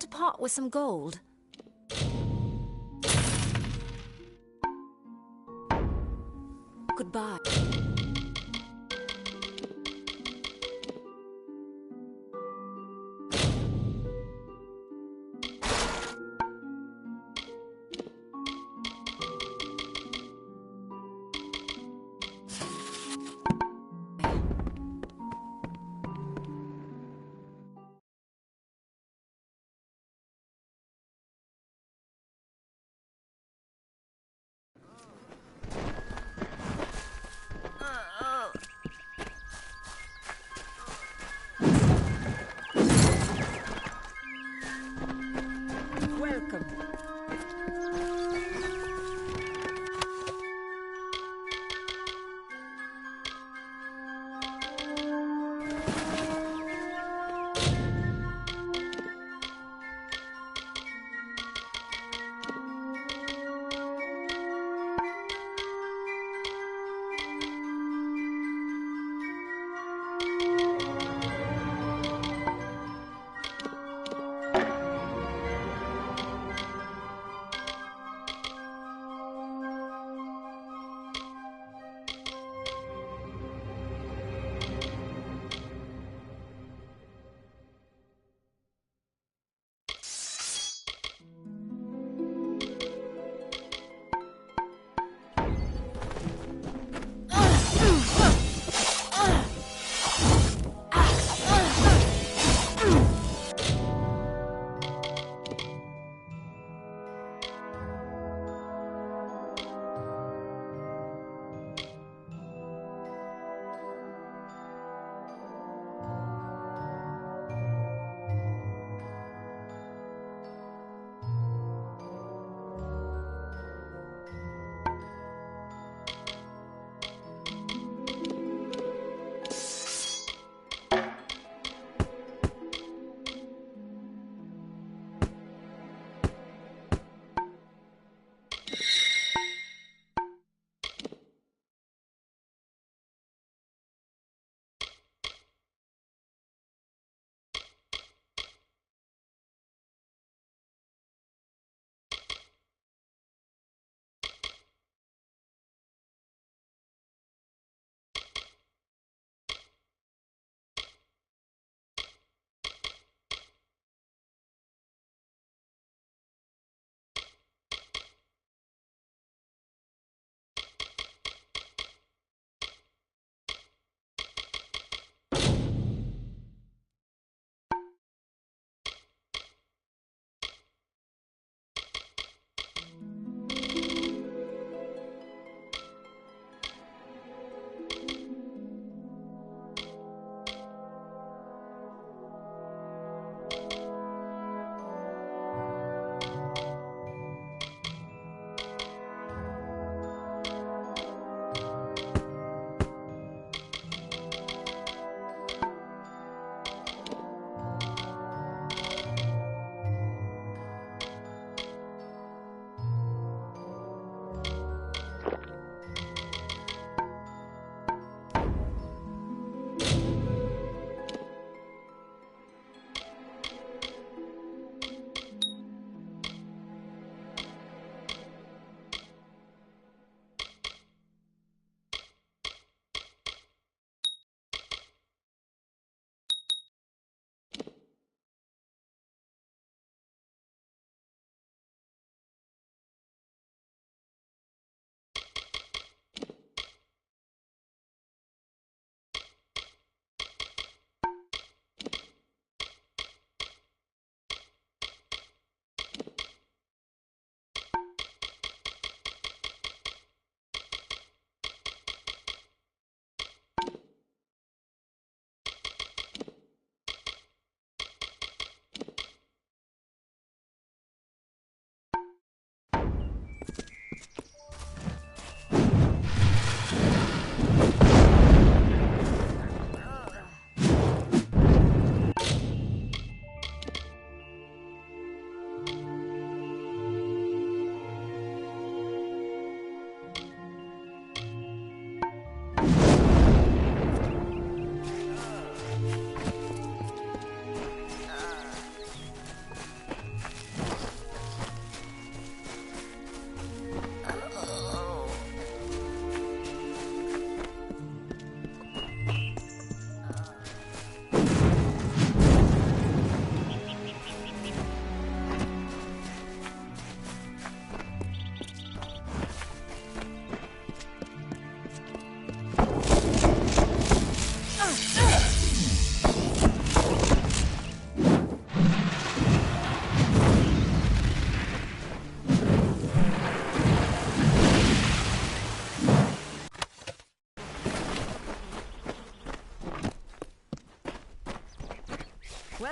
to part with some gold? Goodbye. Welcome.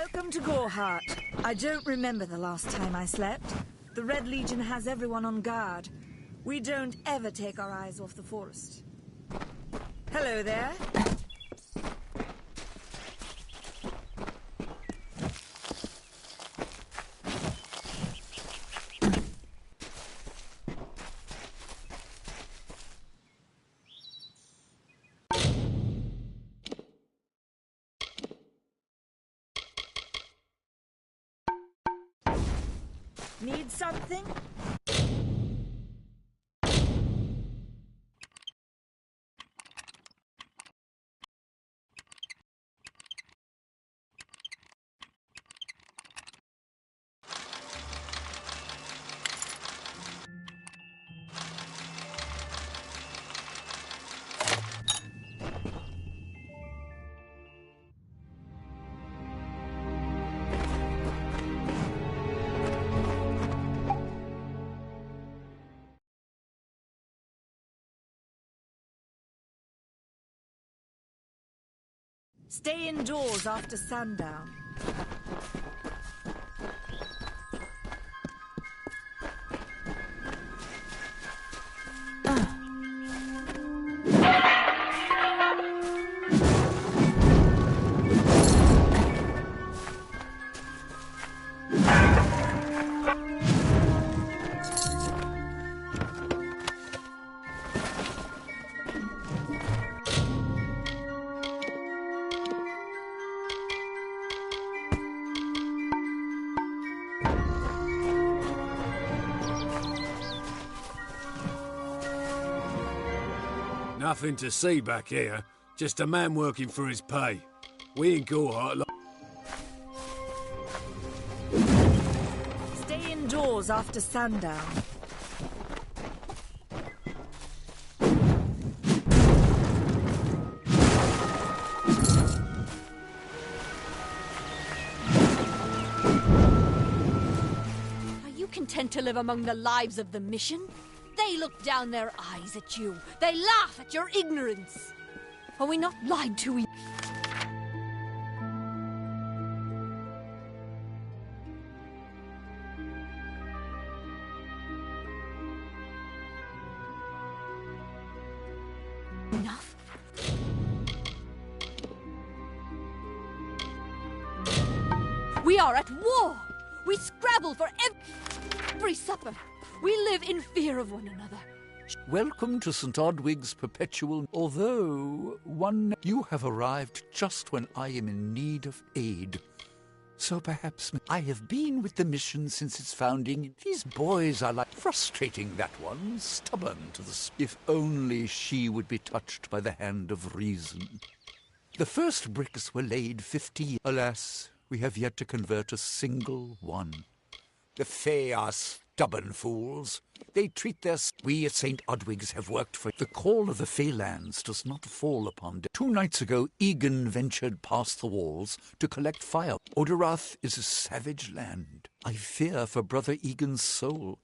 Welcome to Gorehart. I don't remember the last time I slept. The Red Legion has everyone on guard. We don't ever take our eyes off the forest. Hello there. Need something? Stay indoors after sundown. Nothing to see back here. Just a man working for his pay. We in Gorehart. Stay indoors after sundown. Are you content to live among the lives of the mission? They look down their eyes at you. They laugh at your ignorance. Are we not lied to? Enough? We are at war. We scrabble for every supper. We live in fear of one another. Welcome to St. Odwig's Perpetual. Although, you have arrived just when I am in need of aid. So perhaps I have been with the mission since its founding. These boys are like frustrating, that one, stubborn to the... If only she would be touched by the hand of reason. The first bricks were laid 50. Alas, we have yet to convert a single one. The Fae are stubborn fools. They treat their... We at St. Odwig's have worked for... The call of the Feylands does not fall upon... 2 nights ago, Egan ventured past the walls to collect fire. Oderath is a savage land. I fear for Brother Egan's soul.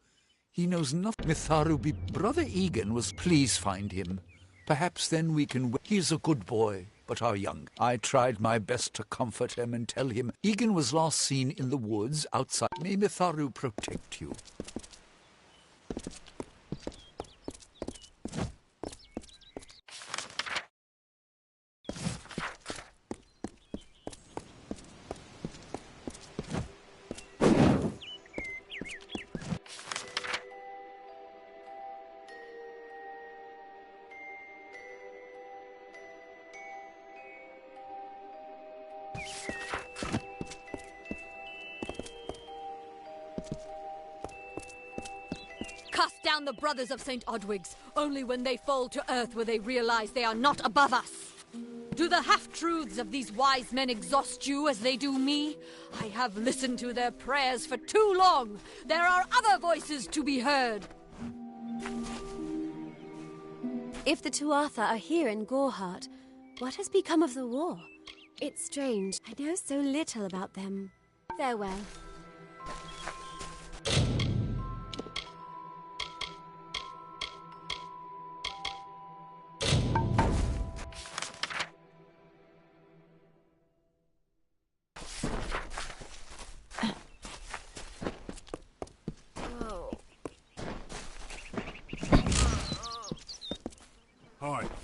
He knows nothing. Mitharu be... Brother Egan was... Please find him. Perhaps then we can... He is a good boy, but our young. I tried my best to comfort him and tell him Egan was last seen in the woods outside. May Mitharu protect you. Cast down the brothers of St. Odwig's. Only when they fall to earth will they realize they are not above us. Do the half-truths of these wise men exhaust you as they do me? I have listened to their prayers for too long. There are other voices to be heard. If the Tuatha are here in Gorehart, what has become of the war? It's strange. I know so little about them. Farewell. Aye.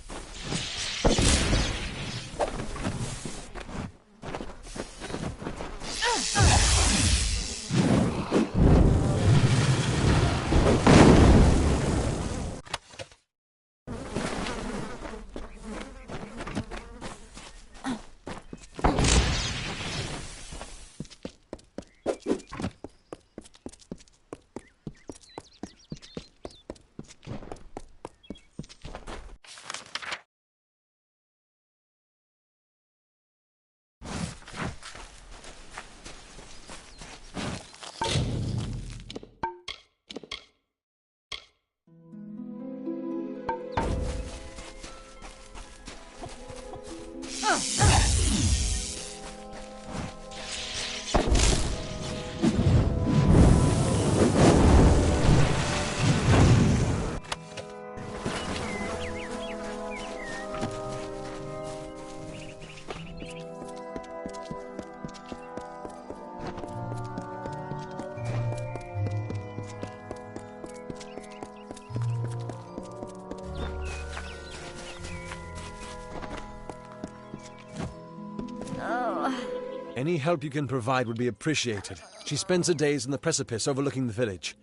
Any help you can provide would be appreciated. She spends her days in the precipice overlooking the village.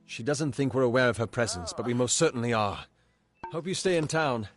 She doesn't think we're aware of her presence, but we most certainly are. Hope you stay in town.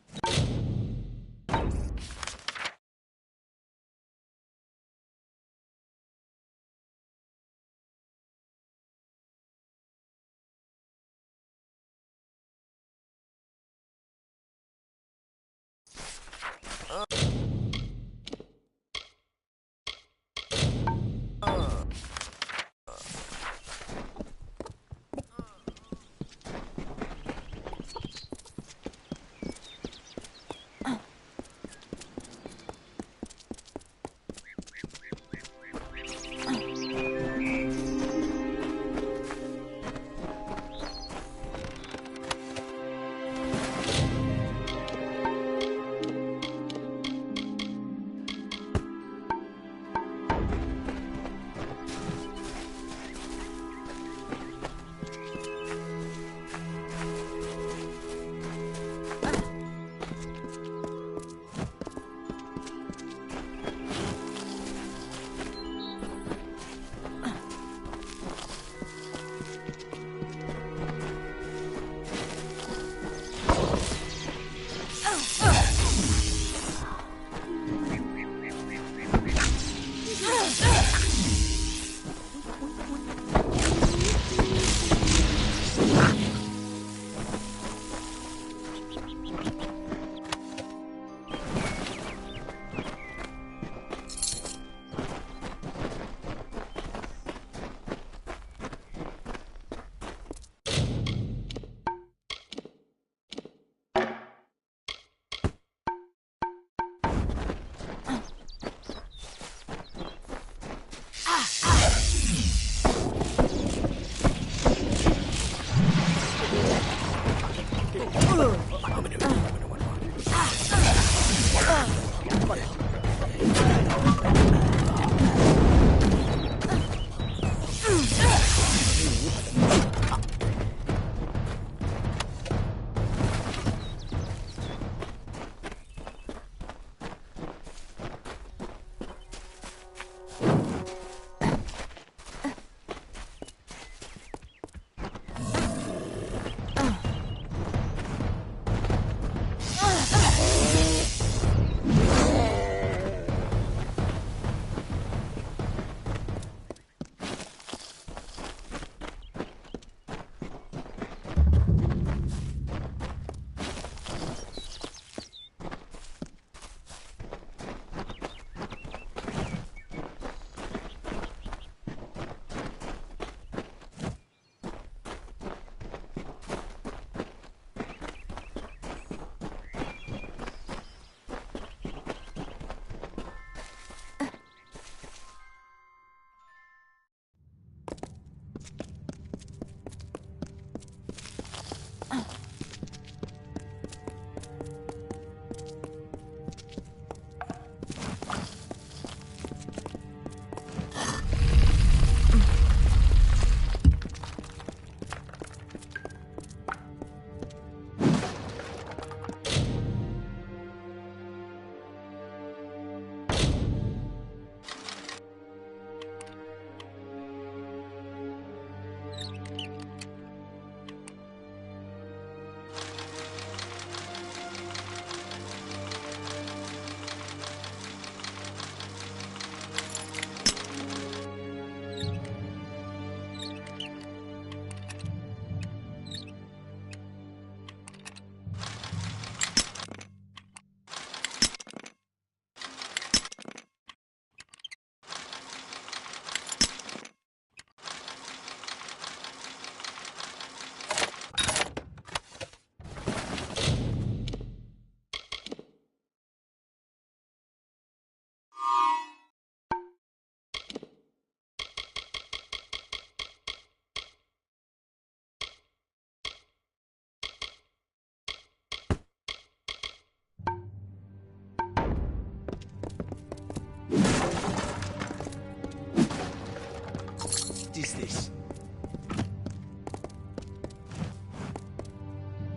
Is this?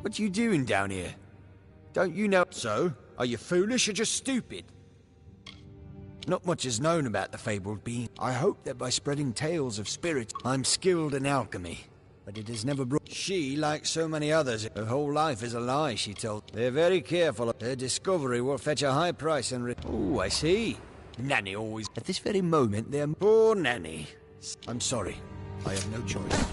What are you doing down here? Don't you know? So, are you foolish or just stupid? Not much is known about the fabled being. I hope that by spreading tales of spirits, I'm skilled in alchemy. But it has never brought... She, like so many others, her whole life is a lie, she told. They're very careful. Her discovery will fetch a high price and... Oh, I see. Nanny always... At this very moment, they're... Poor Nanny. I'm sorry. I have no choice.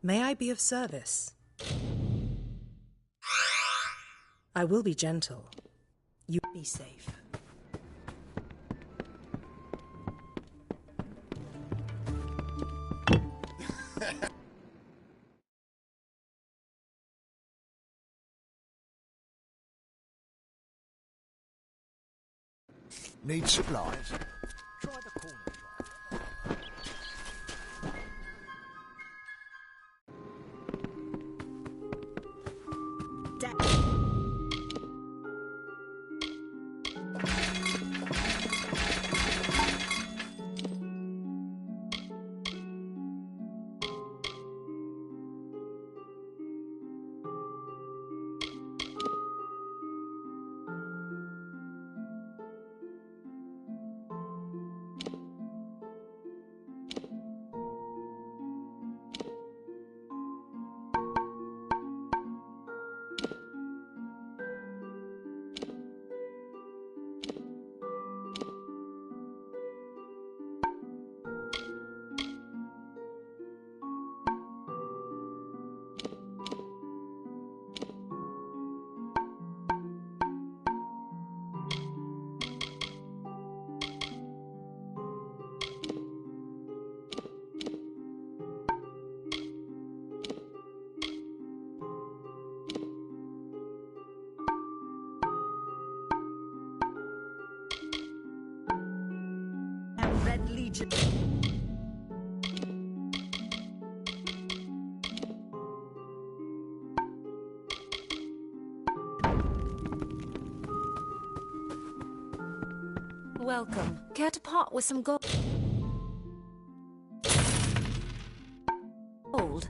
May I be of service? I will be gentle. You be safe. Need supplies? Try the corner Red Legion. Welcome. Care to part with some gold? Gold?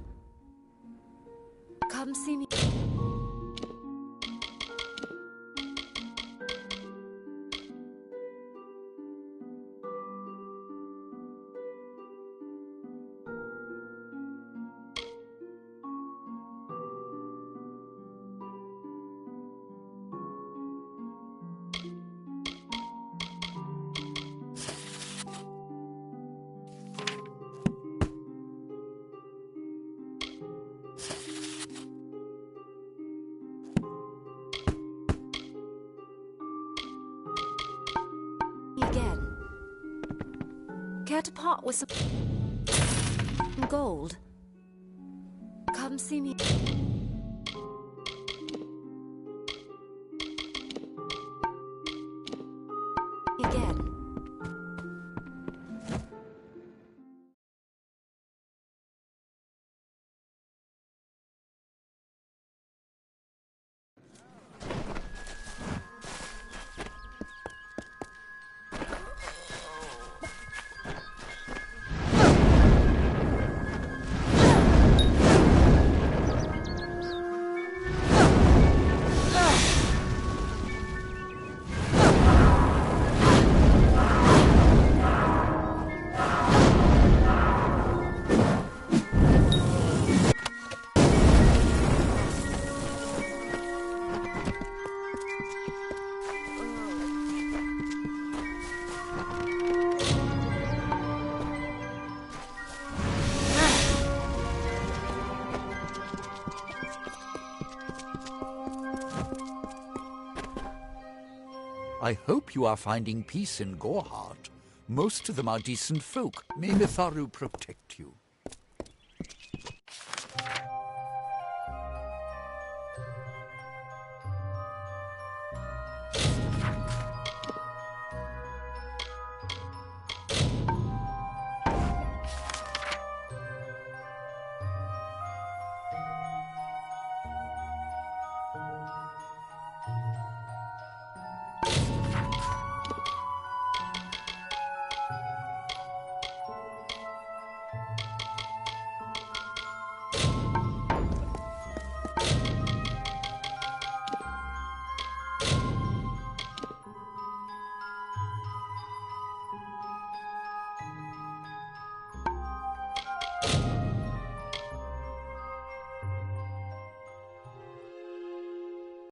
Come see me. Again. Care to part with some gold? Come see me. Again. I hope you are finding peace in Goreheart. Most of them are decent folk. May Mitharu protect you.